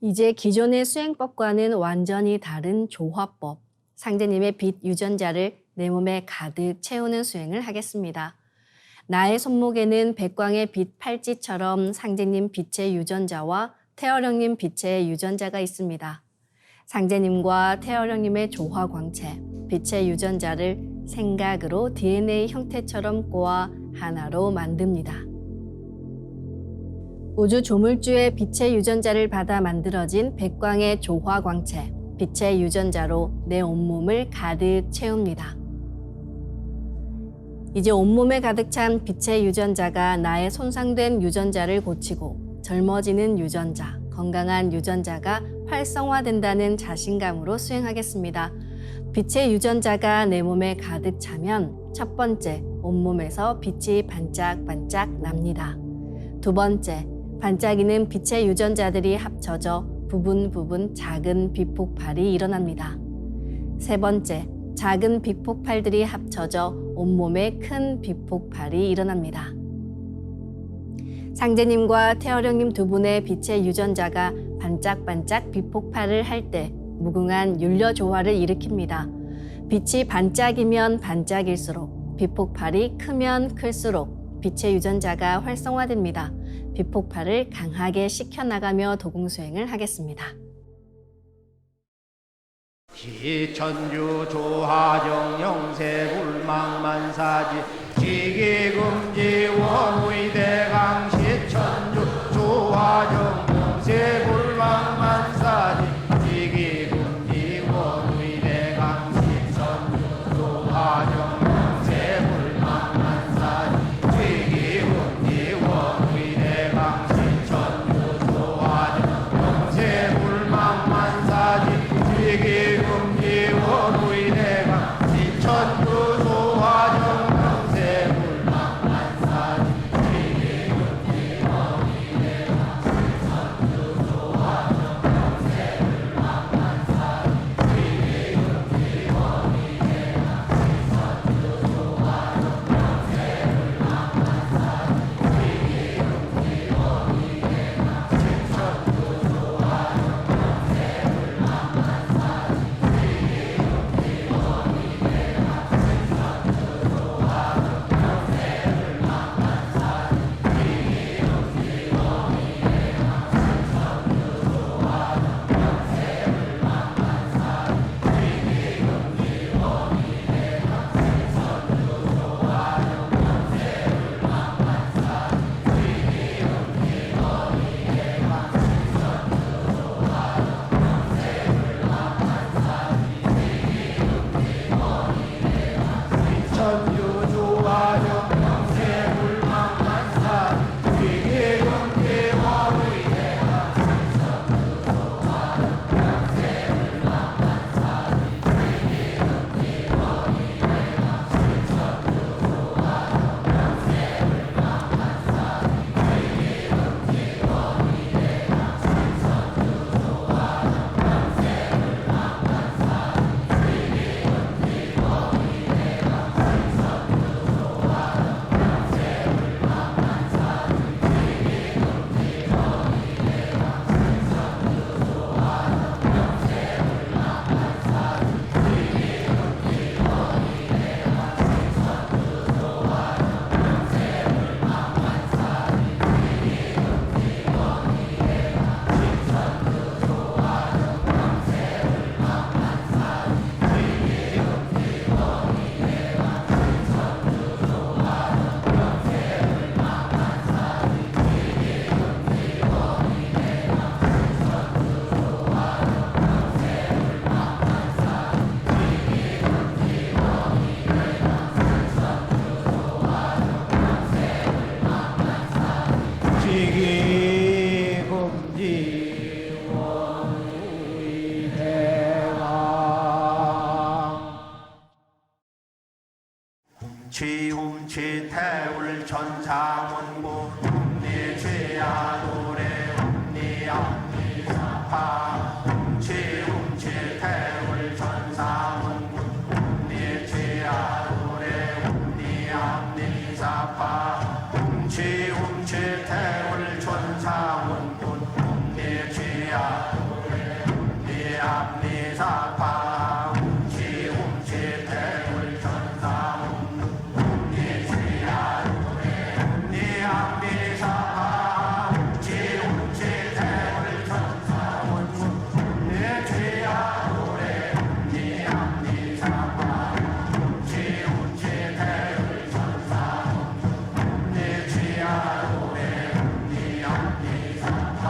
이제 기존의 수행법과는 완전히 다른 조화법, 상제님의 빛 유전자를 내 몸에 가득 채우는 수행을 하겠습니다. 나의 손목에는 백광의 빛 팔찌처럼 상제님 빛의 유전자와 태어령님 빛의 유전자가 있습니다. 상제님과 태어령님의 조화광채, 빛의 유전자를 생각으로 DNA 형태처럼 꼬아 하나로 만듭니다. 우주 조물주의 빛의 유전자를 받아 만들어진 백광의 조화광채, 빛의 유전자로 내 온몸을 가득 채웁니다. 이제 온몸에 가득 찬 빛의 유전자가 나의 손상된 유전자를 고치고 젊어지는 유전자, 건강한 유전자가 활성화된다는 자신감으로 수행하겠습니다. 빛의 유전자가 내 몸에 가득 차면 첫 번째, 온몸에서 빛이 반짝반짝 납니다. 두 번째, 반짝이는 빛의 유전자들이 합쳐져 부분 작은 빛폭발이 일어납니다. 세 번째, 작은 빛폭발들이 합쳐져 온몸에 큰 빛폭발이 일어납니다. 상제님과 태어령님 두 분의 빛의 유전자가 반짝반짝 빛폭발을 할 때 무궁한 율려 조화를 일으킵니다. 빛이 반짝이면 반짝일수록, 빛폭발이 크면 클수록 빛의 유전자가 활성화됩니다. 빛폭발을 강하게 식혀나가며 도공수행을 하겠습니다. 지천주 조하정 영세불망만사지 지기금지 원의대강 시천주 조하정 영세불망만사지 지기금지 원의대강 시천주 조하정 영세불망만사지 지기금지 원의대강 시천주 조하정 영세불망만사지 지기금지 원의대강 시천주 조하정 영세불망만사지 지기금지 원의대강 시천주 조하정 영세불망만사지 지기금지 원의대강 시천주 조하정 영세불망만사지 지기금지 원의대강 시천주 조하정 천주 조하정 영세불망만사지 지기금지 원의대강 시천주 조하정 영세불망만사지 지기금지 원의대강 시천주 조하정 영세불망만사지 지기금지 원의대강 시천주 조하정 영세불망만사지 지기금지 원의대강 지기금지 원의대강 지움치 태울 천상원고 ум니지야 노래 ум니암니사파 지움치 태울 천상원고 ум니지야 노래 ум니암니사파 지움치 태울 천상원고 ум니지야 암비사파 웅치 태울 천사 웅리 주야 노래 웅리 암비사파 웅치 태울 천사 웅리 주야 노래 웅리 암비사파 웅치 태울 천사 웅리 주야 노래 웅리 암비사파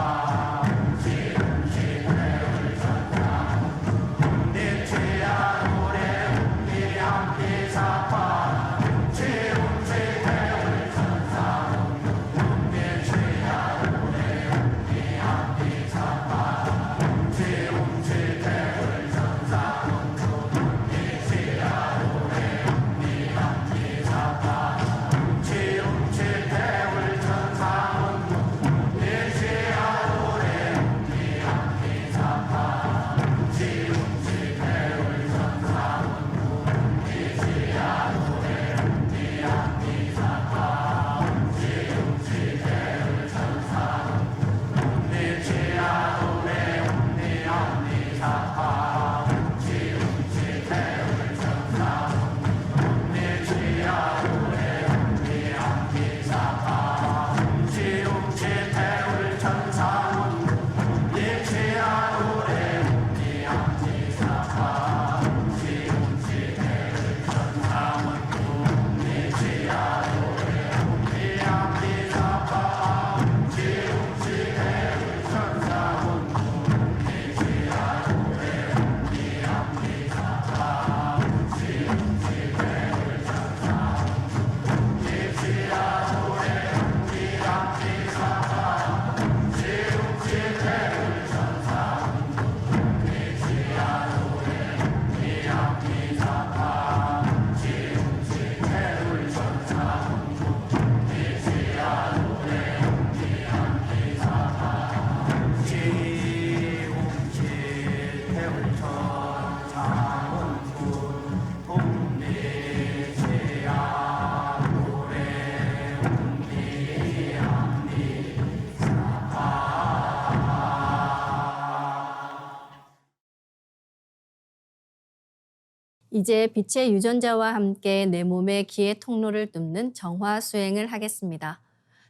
이제 빛의 유전자와 함께 내 몸의 기의 통로를 뚫는 정화 수행을 하겠습니다.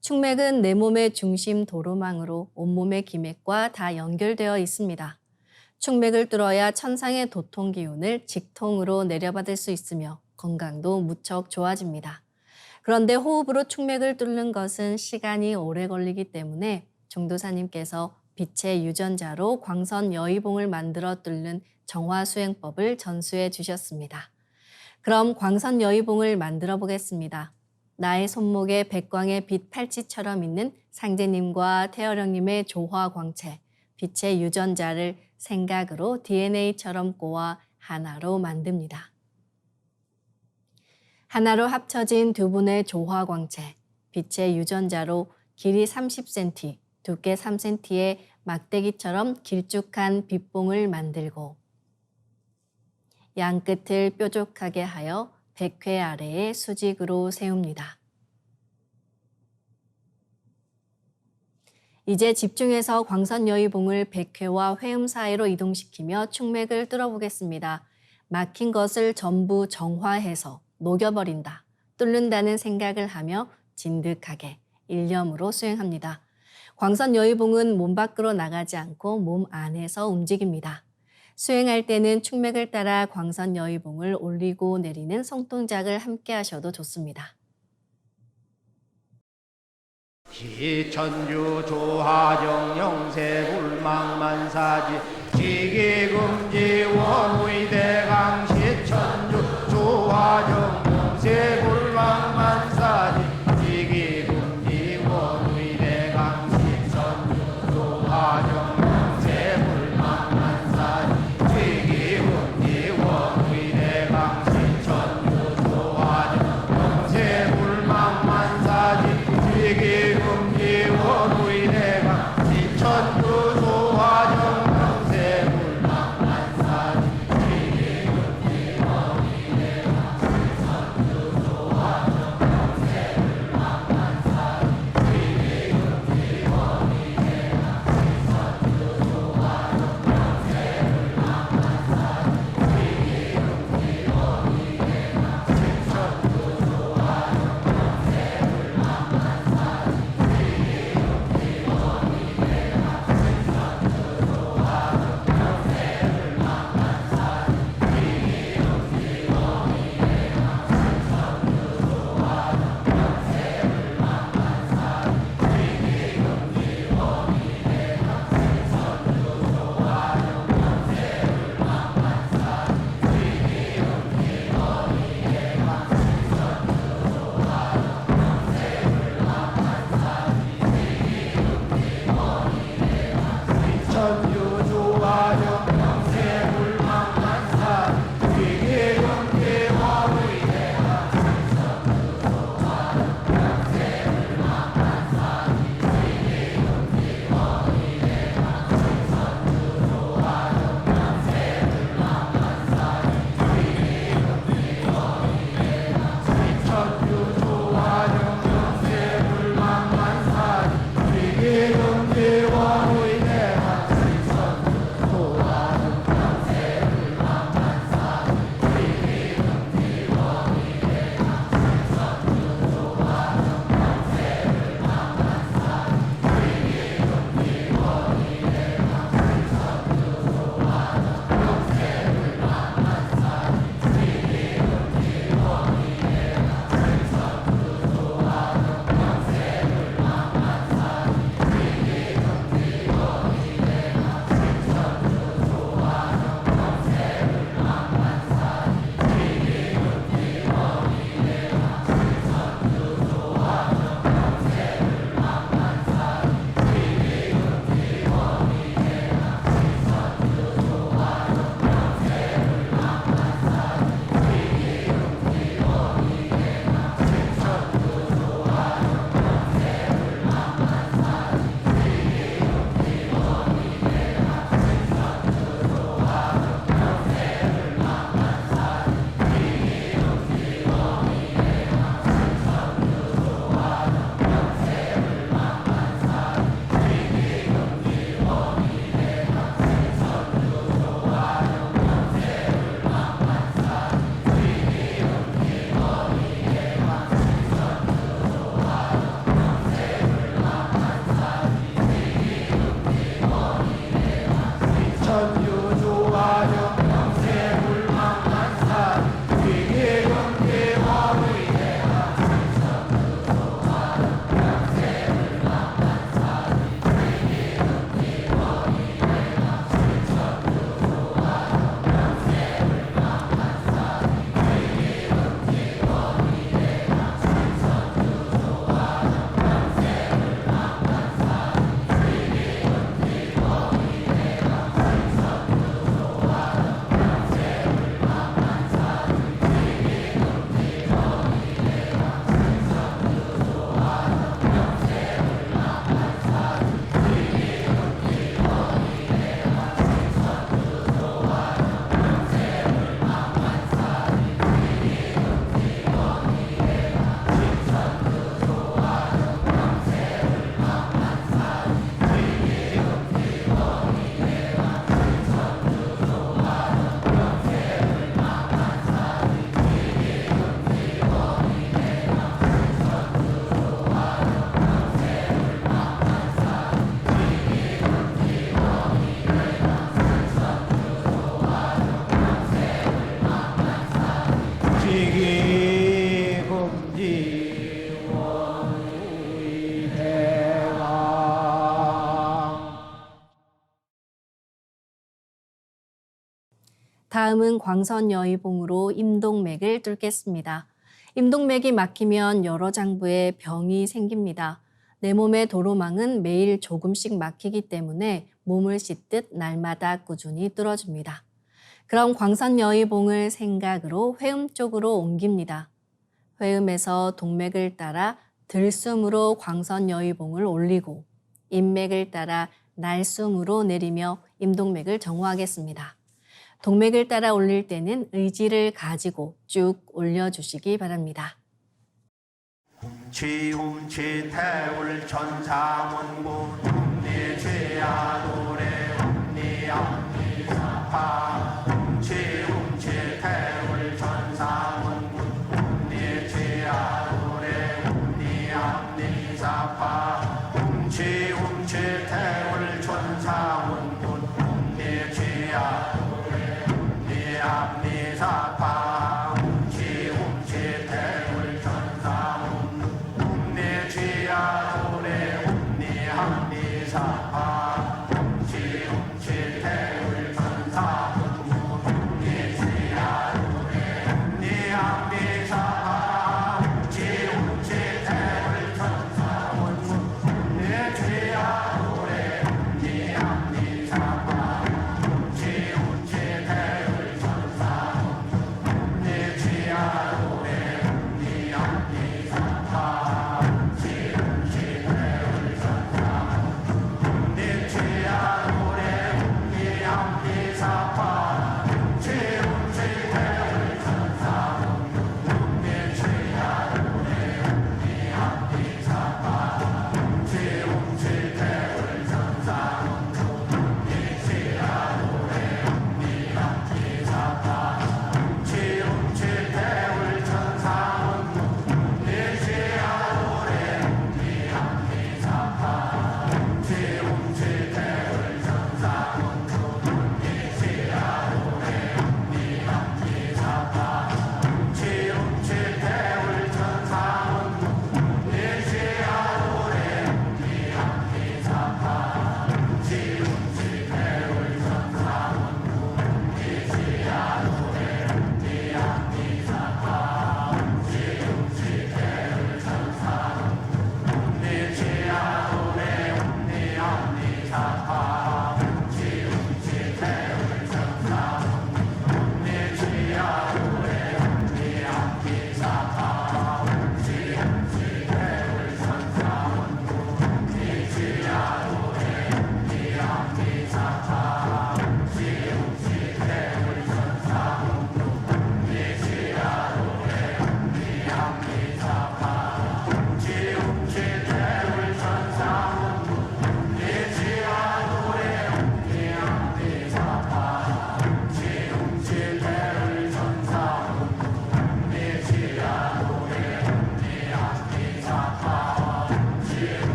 축맥은 내 몸의 중심 도로망으로 온몸의 기맥과 다 연결되어 있습니다. 축맥을 뚫어야 천상의 도통 기운을 직통으로 내려받을 수 있으며 건강도 무척 좋아집니다. 그런데 호흡으로 축맥을 뚫는 것은 시간이 오래 걸리기 때문에 종도사님께서 빛의 유전자로 광선 여의봉을 만들어 뚫는 정화수행법을 전수해 주셨습니다. 그럼 광선 여의봉을 만들어 보겠습니다. 나의 손목에 백광의 빛 팔찌처럼 있는 상제님과 태어령님의 조화광채, 빛의 유전자를 생각으로 DNA처럼 꼬아 하나로 만듭니다. 하나로 합쳐진 두 분의 조화광채, 빛의 유전자로 길이 30cm, 두께 3cm의 막대기처럼 길쭉한 빛봉을 만들고 양끝을 뾰족하게 하여 백회 아래에 수직으로 세웁니다. 이제 집중해서 광선 여의봉을 백회와 회음 사이로 이동시키며 축맥을 뚫어보겠습니다. 막힌 것을 전부 정화해서 녹여버린다, 뚫는다는 생각을 하며 진득하게 일념으로 수행합니다. 광선 여의봉은 몸 밖으로 나가지 않고 몸 안에서 움직입니다. 수행할 때는 축맥을 따라 광선 여의봉을 올리고 내리는 손동작을 함께 하셔도 좋습니다. 시천주 조하정 영세 불망만사지 지기금지 원의대강 시천주 조하정 영세 불망만사지 지기금지 원의대강 시천주 조하정 영세 불망만사지 지기금지 원의대강 시천주 조하정 영세 불망만사지 지기금지 원의대강 시천주 조하정 영세 불망만사지 지기금지 신천주 조화정 영세 불망만사 위기금지 원의대강 신천주 조화정 영세 불망만사 위기금지 원의대강 신천주 조화정 영세 불망만사 위기금지 원의대강 신천주 조화정 영세 불망만사 위기금지 원의대강 신천주 조화정 영세 불망만사 위기금지 원의대강 신천주 조화정 영세 불망만사 위기금지 원의대강 신천주 조화정 영세 불망만사 위기금지 원의대강 신천주 조화정 영세 불망만사 위기금지 원의대강 신천주 조화정 영세 불망만사 위기금지 원의대강 신천주 조화정 영세 불망만사 위기금지 원의대강 신천주 조화정 영세 불망만사 지기금지 원의대강 다음은 광선여의봉으로 임동맥을 뚫겠습니다. 임동맥이 막히면 여러 장부에 병이 생깁니다. 내 몸의 도로망은 매일 조금씩 막히기 때문에 몸을 씻듯 날마다 꾸준히 뚫어줍니다. 그럼 광선여의봉을 생각으로 회음 쪽으로 옮깁니다. 회음에서 동맥을 따라 들숨으로 광선여의봉을 올리고 인맥을 따라 날숨으로 내리며 임동맥을 정화하겠습니다. 동맥을 따라 올릴 때는 의지를 가지고 쭉 올려주시기 바랍니다. 훔치 태울 천사문구 훔니 죄야 노래 훔니 암니 사파 훔치 태울 천사문구 훔니 죄야 노래 훔니 암니 사파 훔치 태울 천사문구 훔니 죄야 노래 훔니 암니 사파 훔치 태울 천사문구 내 죄야 노래 훔니 함니 사파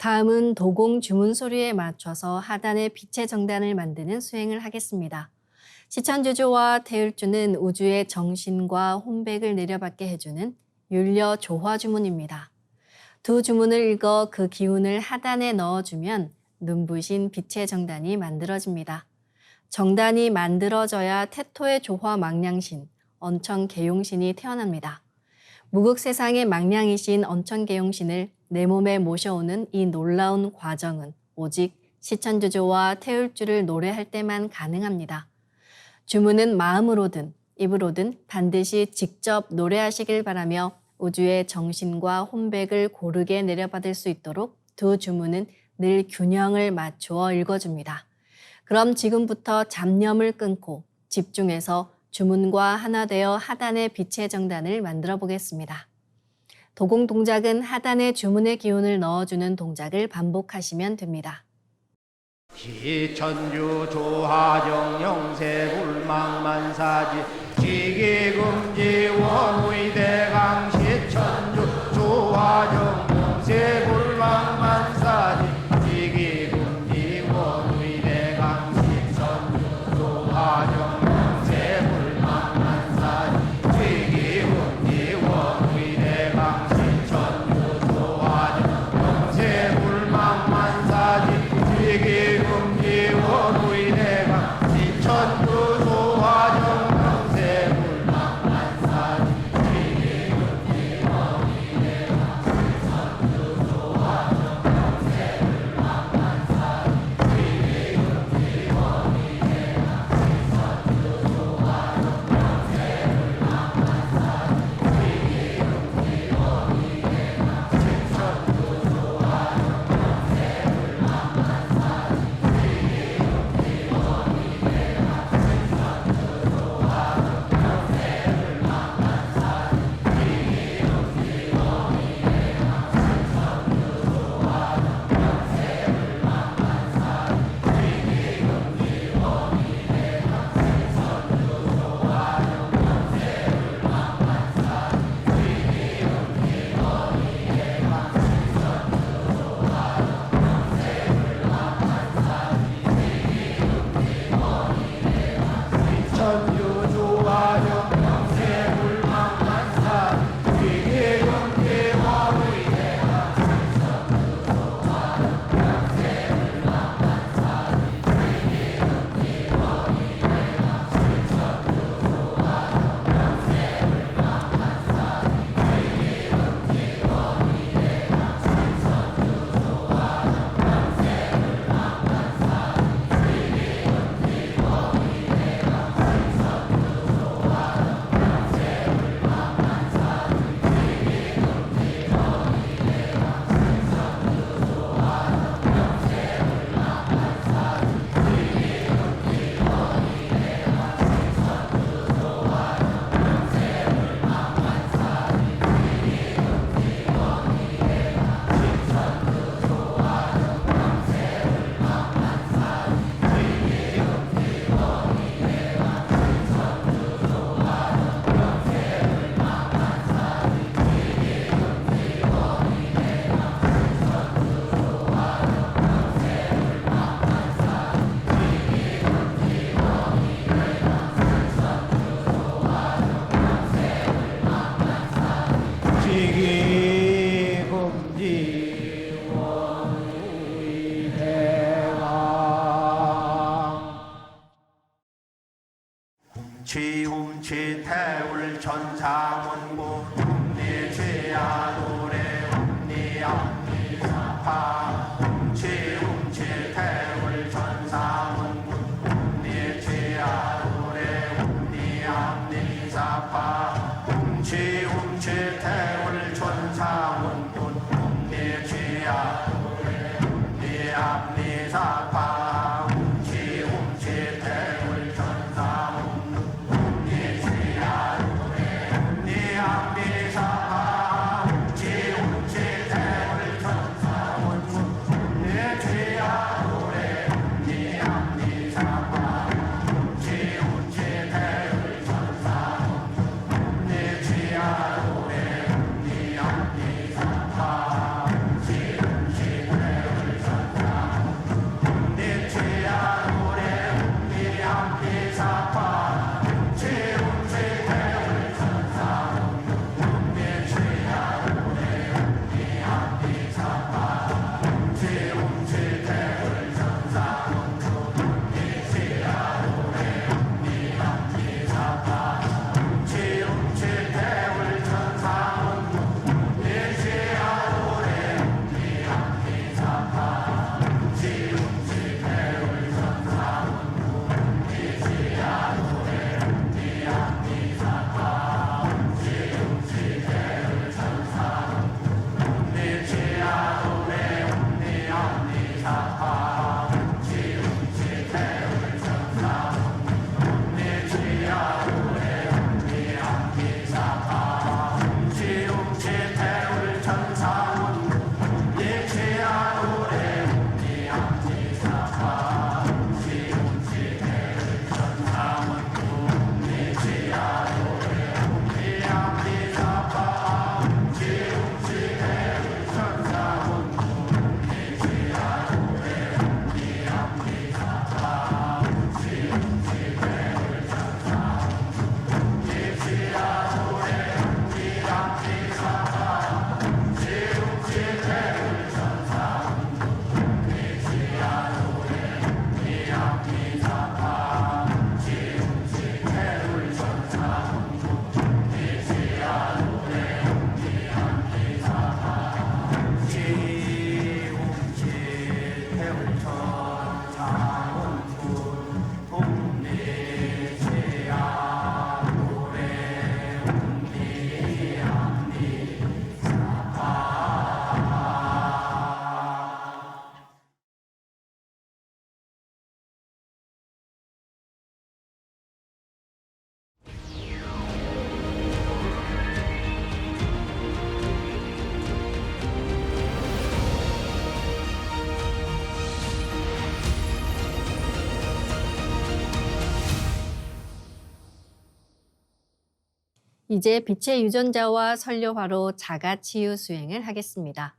다음은 도공 주문 소리에 맞춰서 하단의 빛의 정단을 만드는 수행을 하겠습니다. 시천주조와 태율주는 우주의 정신과 혼백을 내려받게 해주는 율려 조화 주문입니다. 두 주문을 읽어 그 기운을 하단에 넣어주면 눈부신 빛의 정단이 만들어집니다. 정단이 만들어져야 태토의 조화 망량신, 언천계용신이 태어납니다. 무극세상의 망량이신 언천계용신을 내 몸에 모셔오는 이 놀라운 과정은 오직 시천주조와 태율주를 노래할 때만 가능합니다. 주문은 마음으로든 입으로든 반드시 직접 노래하시길 바라며 우주의 정신과 혼백을 고르게 내려받을 수 있도록 두 주문은 늘 균형을 맞추어 읽어줍니다. 그럼 지금부터 잡념을 끊고 집중해서 주문과 하나 되어 하단의 빛의 정단을 만들어 보겠습니다. 도공 동작은 하단에 주문의 기운을 넣어주는 동작을 반복하시면 됩니다. 시천주 조하정 영세불망만사지 지기금지 원의대강 시천주 조하정 영세불망만사지 지기금지 원의대강 시천주 조하정 영세불망만사지 지기금지 원의대강 시천주 조하정 영세불망만사지 지기금지 원의대강 시천주 조하정 영세불망만사지 지기금지 원의대강 시천주 조하정 영세불망만사지 지기금지 원의대강 시천주 조하정 영세불망만사지 지기금지 원의대강 시천주 조하정 천주 조하정 영세불망만사지 지기금지 원의대강 지기금지 원의대강 훔치 태울 천상원고 훔니 죄야 노래 훔니 앞니 사파 훔치 태울 천상원고 훔니 죄야 노래 훔니 앞니 사파 훔치 태울 천상원고 훔니 죄야 노래 훔니 앞니 사파 훔치 태울 천상원고 훔니 죄야 노래 훔니 앞니 사파 훔치 태울 천상원고 훔니 죄야 노래 훔니 앞니 사파 훔치 태울 천상원고 훔니 죄야 이제 빛의 유전자와 선료화로 자가치유 수행을 하겠습니다.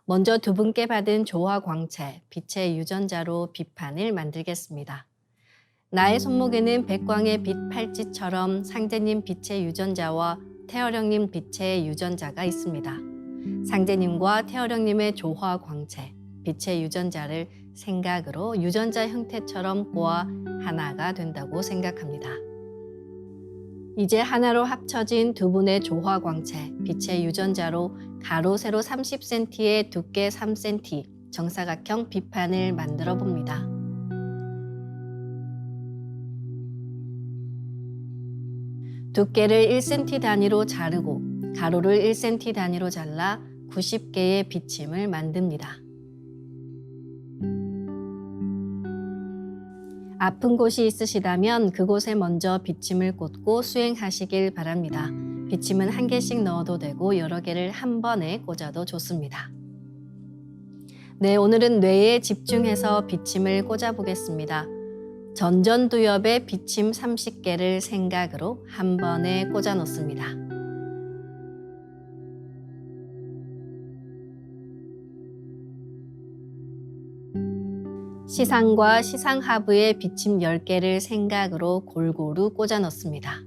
먼저 두 분께 받은 조화 광채, 빛의 유전자로 빛판을 만들겠습니다. 나의 손목에는 백광의 빛 팔찌처럼 상제님 빛의 유전자와 태어령님 빛의 유전자가 있습니다. 상제님과 태어령님의 조화 광채, 빛의 유전자를 생각으로 유전자 형태처럼 꼬아 하나가 된다고 생각합니다. 이제 하나로 합쳐진 두 분의 조화 광채, 빛의 유전자로 가로 세로 30cm에 두께 3cm 정사각형 빛판을 만들어 봅니다. 두께를 1cm 단위로 자르고 가로를 1cm 단위로 잘라 90개의 비침을 만듭니다. 아픈 곳이 있으시다면 그곳에 먼저 비침을 꽂고 수행하시길 바랍니다. 비침은 한 개씩 넣어도 되고 여러 개를 한 번에 꽂아도 좋습니다. 네, 오늘은 뇌에 집중해서 비침을 꽂아 보겠습니다. 전전두엽에 비침 30개를 생각으로 한 번에 꽂아 놓습니다. 시상과 시상하부에 비침 10개를 생각으로 골고루 꽂아 넣습니다.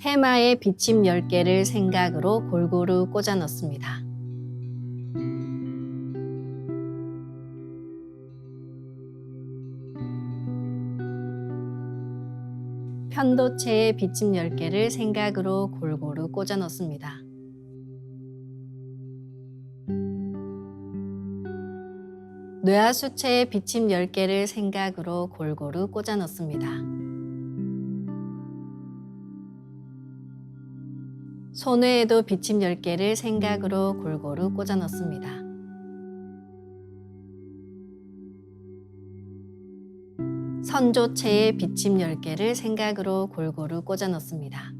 해마에 비침 10개를 생각으로 골고루 꽂아 넣습니다. 편도체에 비침 10개를 생각으로 골고루 꽂아 넣습니다. 뇌하수체에 비침 10개를 생각으로 골고루 꽂아 넣습니다. 손뇌에도 비침 10개를 생각으로 골고루 꽂아 넣습니다. 선조체에 비침 10개를 생각으로 골고루 꽂아 넣습니다.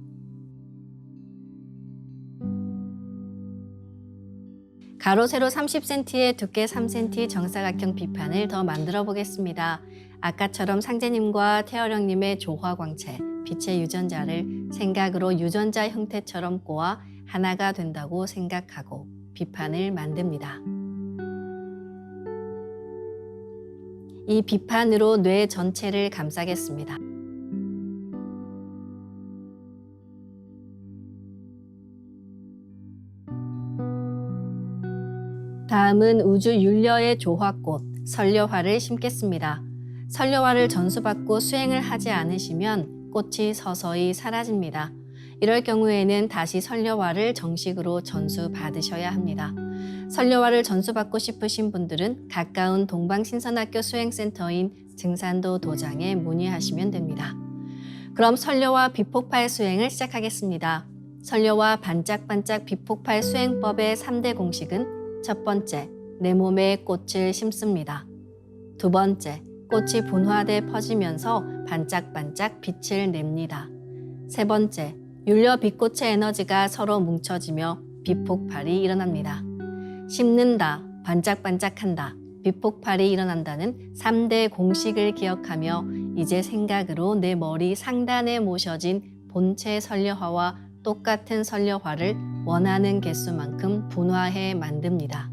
가로 세로 30cm에 두께 3cm 정사각형 비판을 더 만들어 보겠습니다. 아까처럼 상제님과 태어령님의 조화광채, 빛의 유전자를 생각으로 유전자 형태처럼 꼬아 하나가 된다고 생각하고 비판을 만듭니다. 이 비판으로 뇌 전체를 감싸겠습니다. 다음은 우주 율려의 조화꽃, 설려화를 심겠습니다. 설려화를 전수받고 수행을 하지 않으시면 꽃이 서서히 사라집니다. 이럴 경우에는 다시 설려화를 정식으로 전수받으셔야 합니다. 설려화를 전수받고 싶으신 분들은 가까운 동방신선학교 수행센터인 증산도 도장에 문의하시면 됩니다. 그럼 설려화 비폭발 수행을 시작하겠습니다. 설려화 반짝반짝 비폭발 수행법의 3대 공식은 첫 번째, 내 몸에 꽃을 심습니다. 두 번째, 꽃이 분화돼 퍼지면서 반짝반짝 빛을 냅니다. 세 번째, 율려 빛꽃의 에너지가 서로 뭉쳐지며 빛폭발이 일어납니다. 심는다, 반짝반짝한다, 빛폭발이 일어난다는 3대 공식을 기억하며 이제 생각으로 내 머리 상단에 모셔진 본체 설려화와 똑같은 설려화를 원하는 개수만큼 분화해 만듭니다.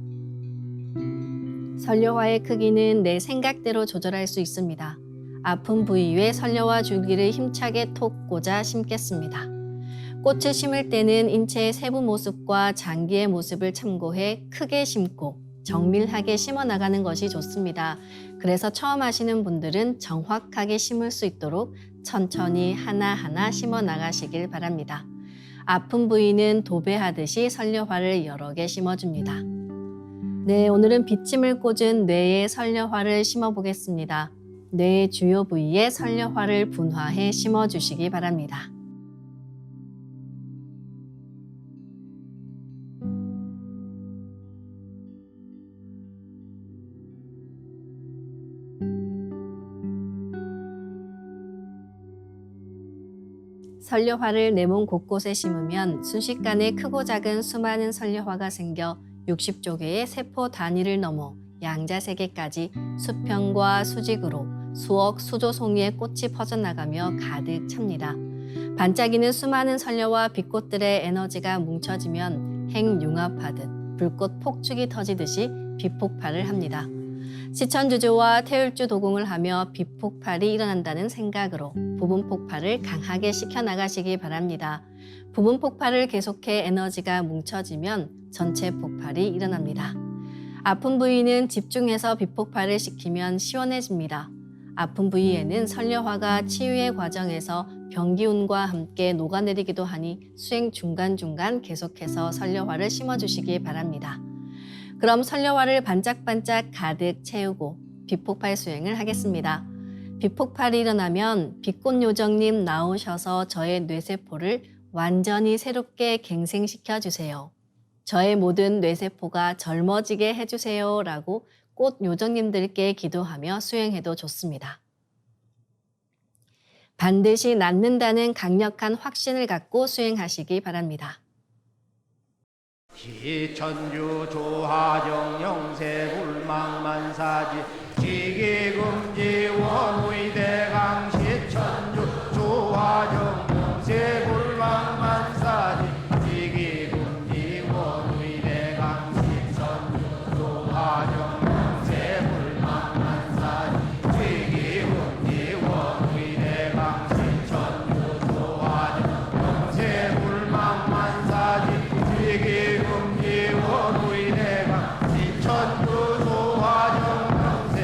설려화의 크기는 내 생각대로 조절할 수 있습니다. 아픈 부위에 설려화 줄기를 힘차게 톡 꽂아 심겠습니다. 꽃을 심을 때는 인체의 세부 모습과 장기의 모습을 참고해 크게 심고 정밀하게 심어 나가는 것이 좋습니다. 그래서 처음 하시는 분들은 정확하게 심을 수 있도록 천천히 하나하나 심어 나가시길 바랍니다. 아픈 부위는 도배하듯이 설려화를 여러 개 심어줍니다. 네, 오늘은 비침을 꽂은 뇌에 설려화를 심어보겠습니다. 뇌의 주요 부위에 설려화를 분화해 심어주시기 바랍니다. 설려화를 내 몸 곳곳에 심으면 순식간에 크고 작은 수많은 설려화가 생겨 60조 개의 세포 단위를 넘어 양자세계까지 수평과 수직으로 수억 수조 송이의 꽃이 퍼져나가며 가득 찹니다. 반짝이는 수많은 선녀와 빛꽃들의 에너지가 뭉쳐지면 핵융합하듯 불꽃 폭죽이 터지듯이 빛폭발을 합니다. 시천주조와 태율주 도공을 하며 빛폭발이 일어난다는 생각으로 부분 폭발을 강하게 시켜나가시기 바랍니다. 부분 폭발을 계속해 에너지가 뭉쳐지면 전체 폭발이 일어납니다. 아픈 부위는 집중해서 빛폭발을 시키면 시원해집니다. 아픈 부위에는 선녀화가 치유의 과정에서 병기운과 함께 녹아내리기도 하니 수행 중간중간 계속해서 선녀화를 심어주시기 바랍니다. 그럼 선녀화를 반짝반짝 가득 채우고 빛폭발 수행을 하겠습니다. 빛폭발이 일어나면 빛꽃요정님 나오셔서 저의 뇌세포를 완전히 새롭게 갱생시켜 주세요. 저의 모든 뇌세포가 젊어지게 해주세요 라고 꽃 요정님들께 기도하며 수행해도 좋습니다. 반드시 낫는다는 강력한 확신을 갖고 수행하시기 바랍니다. 시천주 조화정 영세불망만사지 지기금지 원의대강 시천주 조화정 영세불망만사지 지기금지 원의대강 시천주 조화정 영세불망만사지 지기금지 원의대강 시천주 조화정 영세불망만사지 지기금지 원의대강 시천주 조화정 영세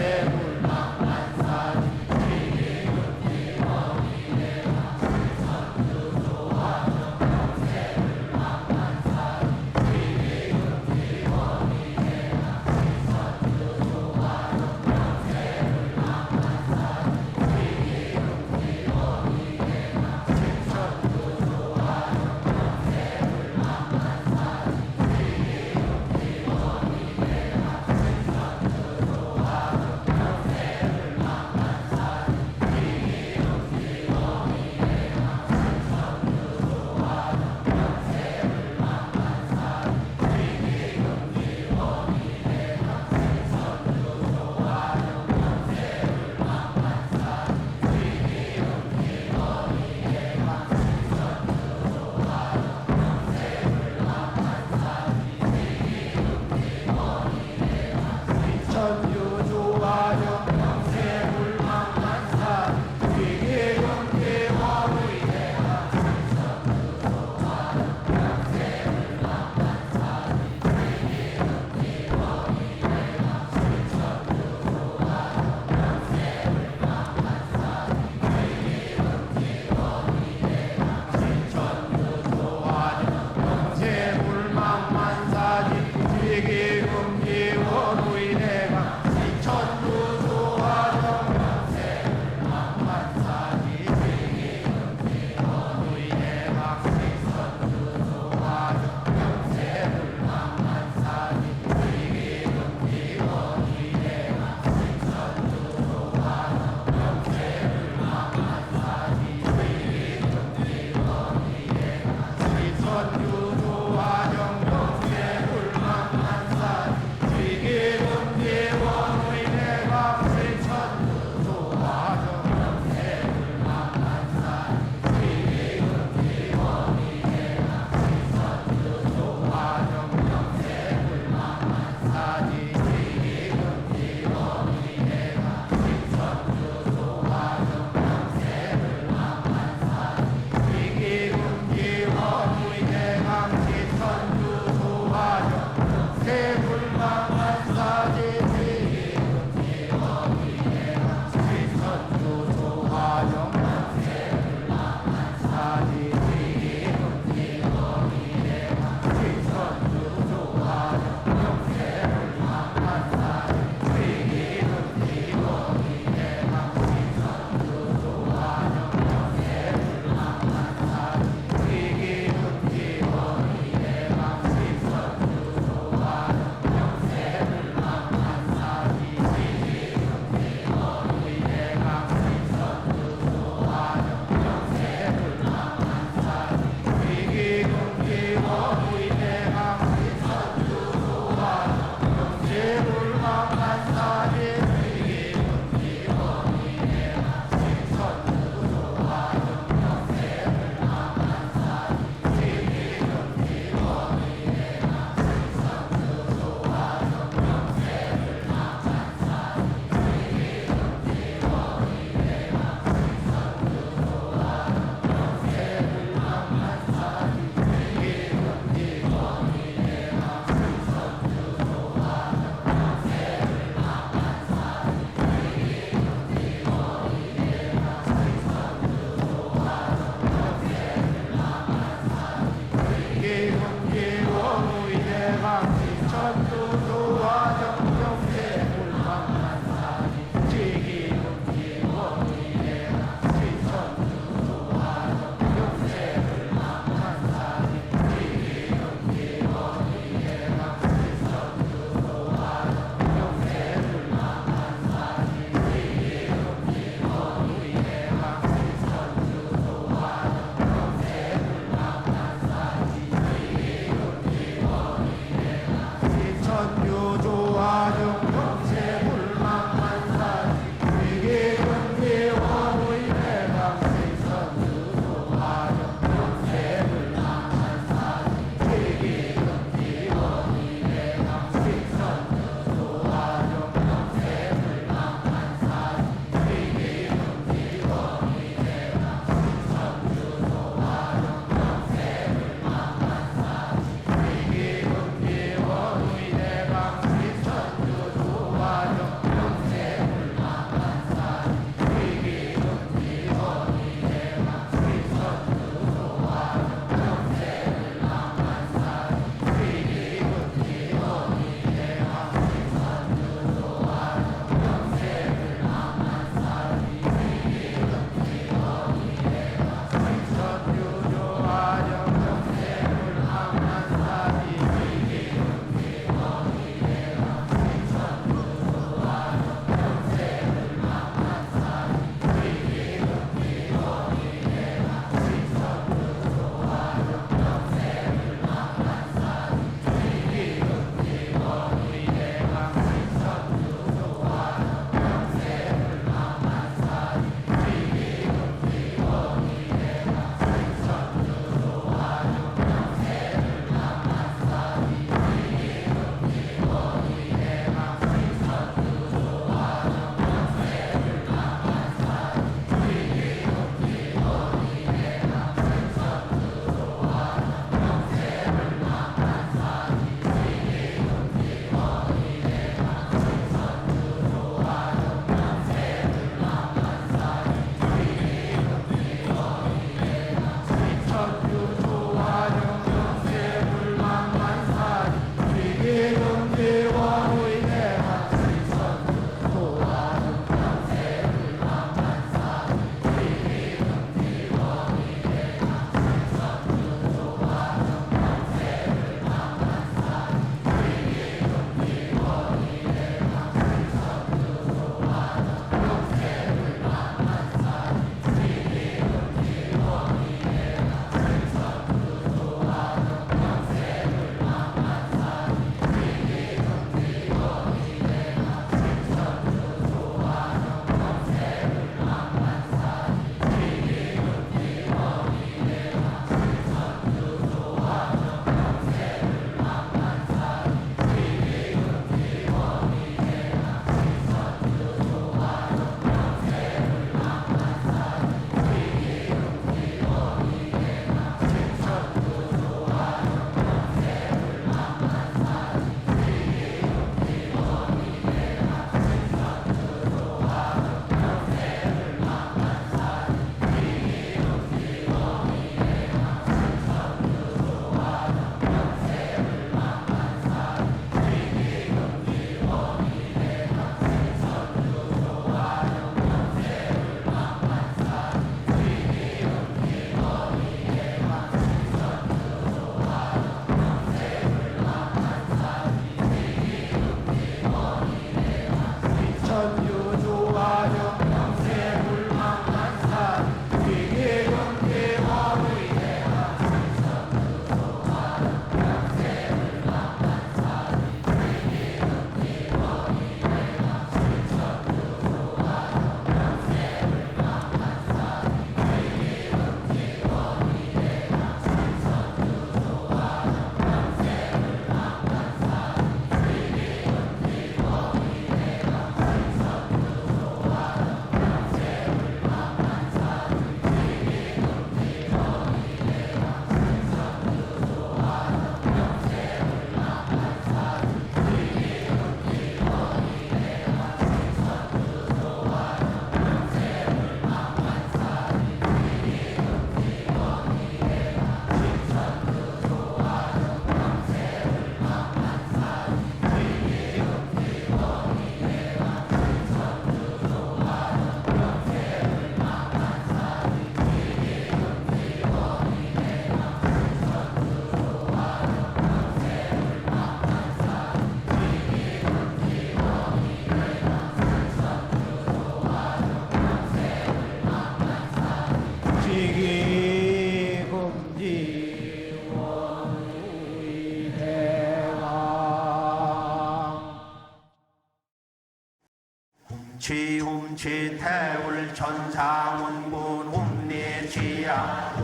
훔치 태울 천상운군 훔리지야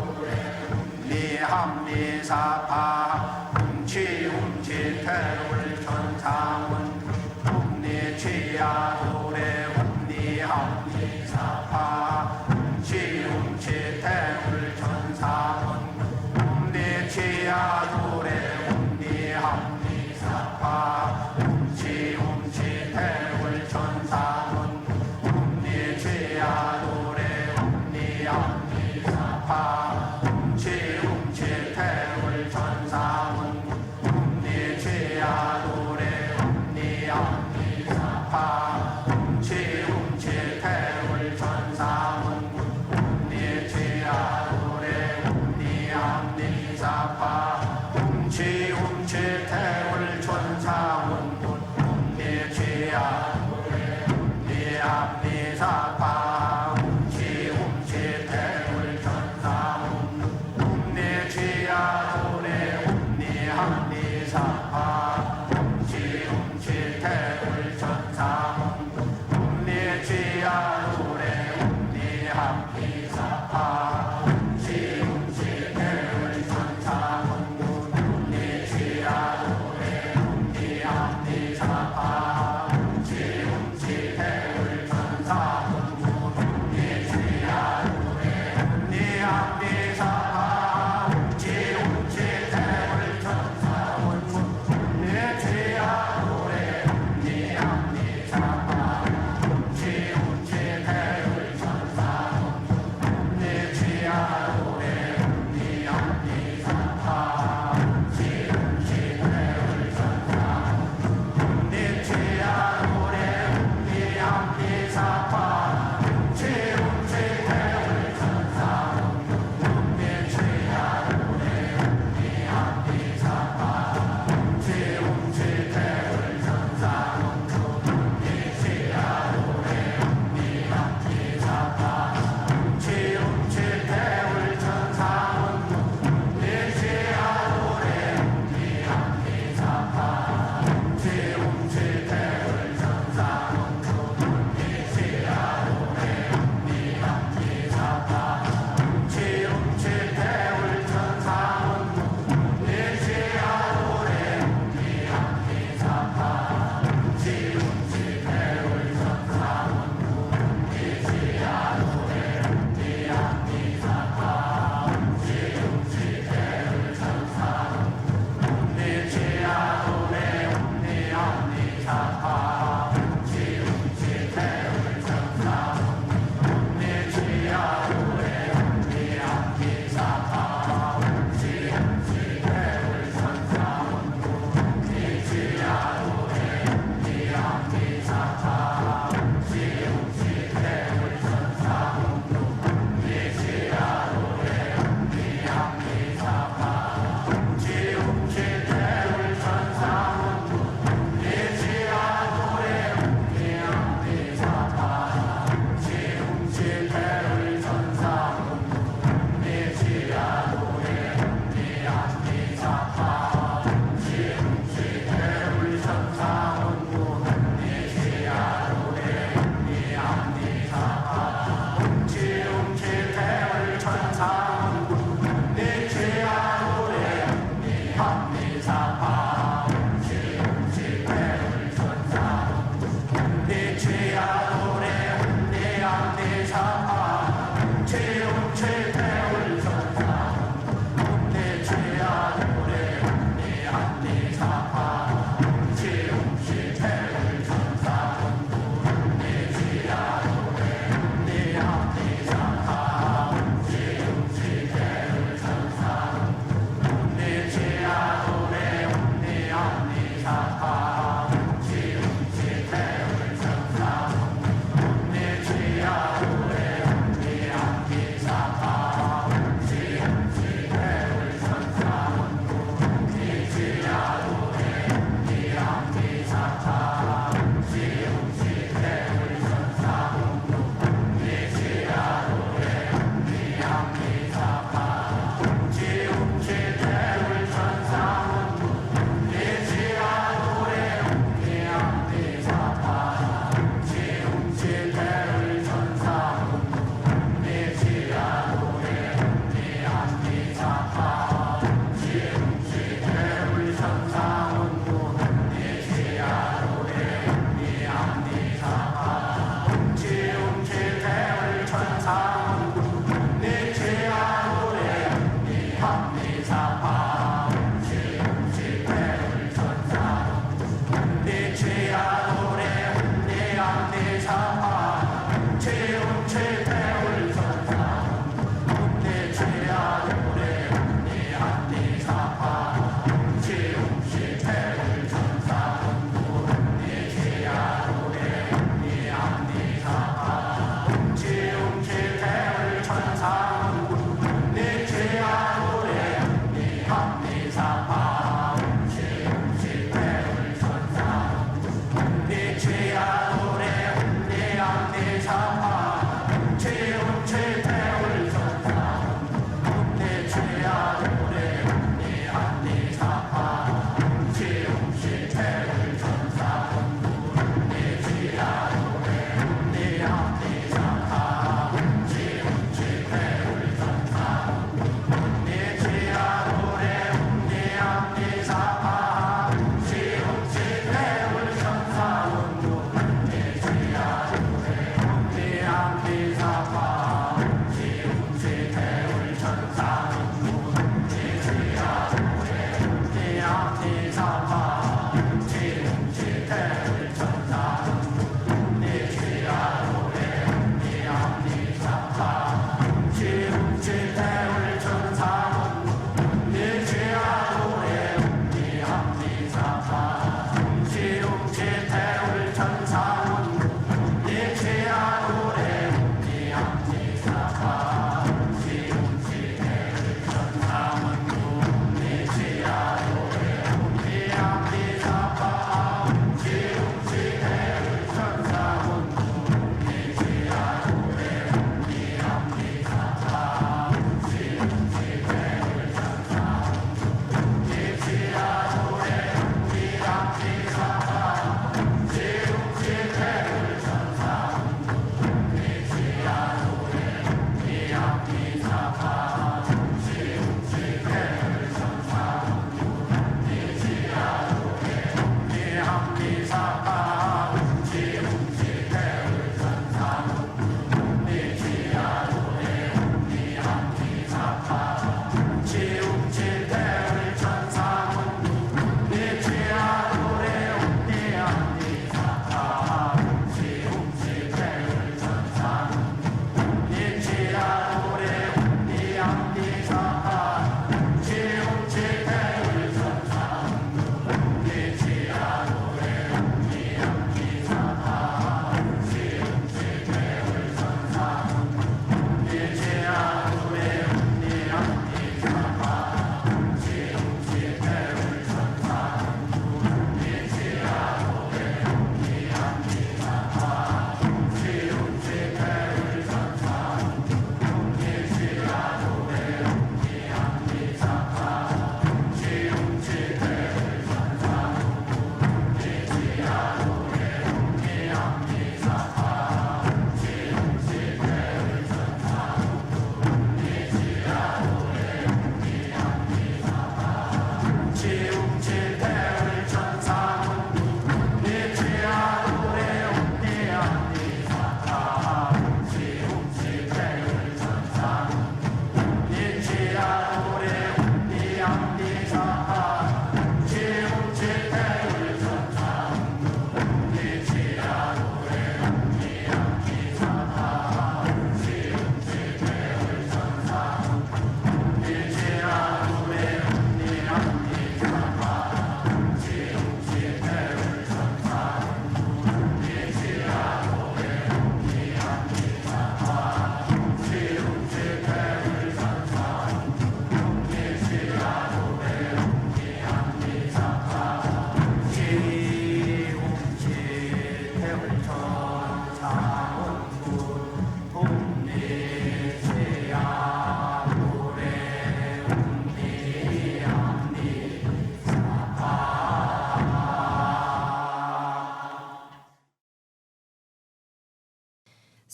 훔리합리사파 훔치 태울 천상운 훔리지야 노래 훔리합리사파 훔치 태울 천상운 훔리지야 노래 훔리합리사파 훔치 태울 천상운 훔리지야 노래 훔리합리사파 훔치 태울 천상운 훔리지야 노래 훔리합리사파 훔치 태울 천상운 훔리지야 노래 훔리합리사파 훔치 태울 천상운 훔리지야 훔리합리사파 훔치 태울 천상운 훔리지야 노래 훔리합리사파 훔치 태울 천상운 훔리지야 노래 훔리합리사파 훔치 태울 천상운 훔리지야 노래 훔리합리사파 훔치 태울 천상운 훔리지야 노래 훔리합리사파 훔치 태울 천상운 훔리지야 노래 훔리합리사파 훔치 태울 천상운 훔리지야 노래 훔리합리사파 훔치 태울 천상운 훔리지야 노래 훔리합리사파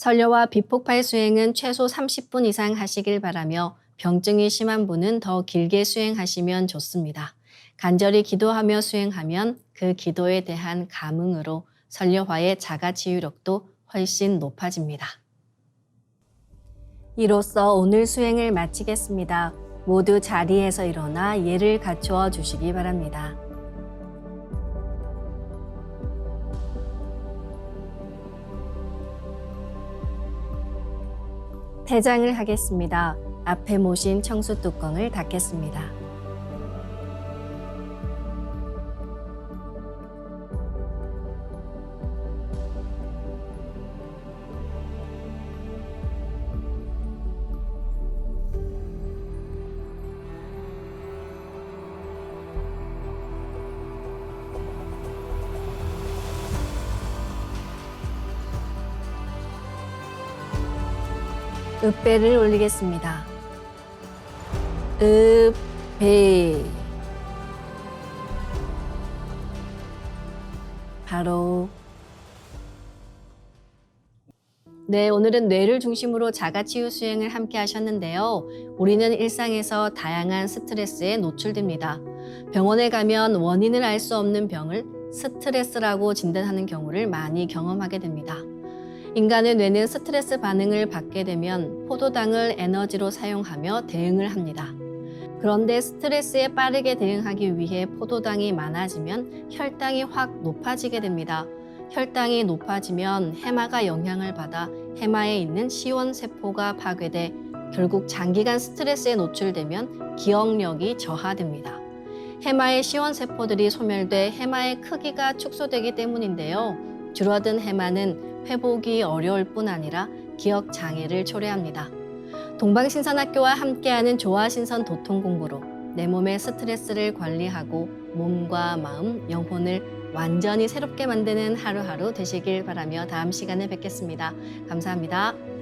설려와 비폭발 수행은 최소 30분 이상 하시길 바라며 병증이 심한 분은 더 길게 수행하시면 좋습니다. 간절히 기도하며 수행하면 그 기도에 대한 감흥으로 설려화의 자가치유력도 훨씬 높아집니다. 이로써 오늘 수행을 마치겠습니다. 모두 자리에서 일어나 예를 갖추어 주시기 바랍니다. 퇴장을 하겠습니다. 앞에 모신 청수 뚜껑을 닫겠습니다. 읍배를 올리겠습니다. 읍배. 바로. 네, 오늘은 뇌를 중심으로 자가치유 수행을 함께 하셨는데요. 우리는 일상에서 다양한 스트레스에 노출됩니다. 병원에 가면 원인을 알 수 없는 병을 스트레스라고 진단하는 경우를 많이 경험하게 됩니다. 인간의 뇌는 스트레스 반응을 받게 되면 포도당을 에너지로 사용하며 대응을 합니다. 그런데 스트레스에 빠르게 대응하기 위해 포도당이 많아지면 혈당이 확 높아지게 됩니다. 혈당이 높아지면 해마가 영향을 받아 해마에 있는 시원세포가 파괴돼 결국 장기간 스트레스에 노출되면 기억력이 저하됩니다. 해마의 시원세포들이 소멸돼 해마의 크기가 축소되기 때문인데요. 줄어든 해마는 회복이 어려울 뿐 아니라 기억 장애를 초래합니다. 동방신선학교와 함께하는 조화신선 도통 공부로 내 몸의 스트레스를 관리하고 몸과 마음, 영혼을 완전히 새롭게 만드는 하루하루 되시길 바라며 다음 시간에 뵙겠습니다. 감사합니다.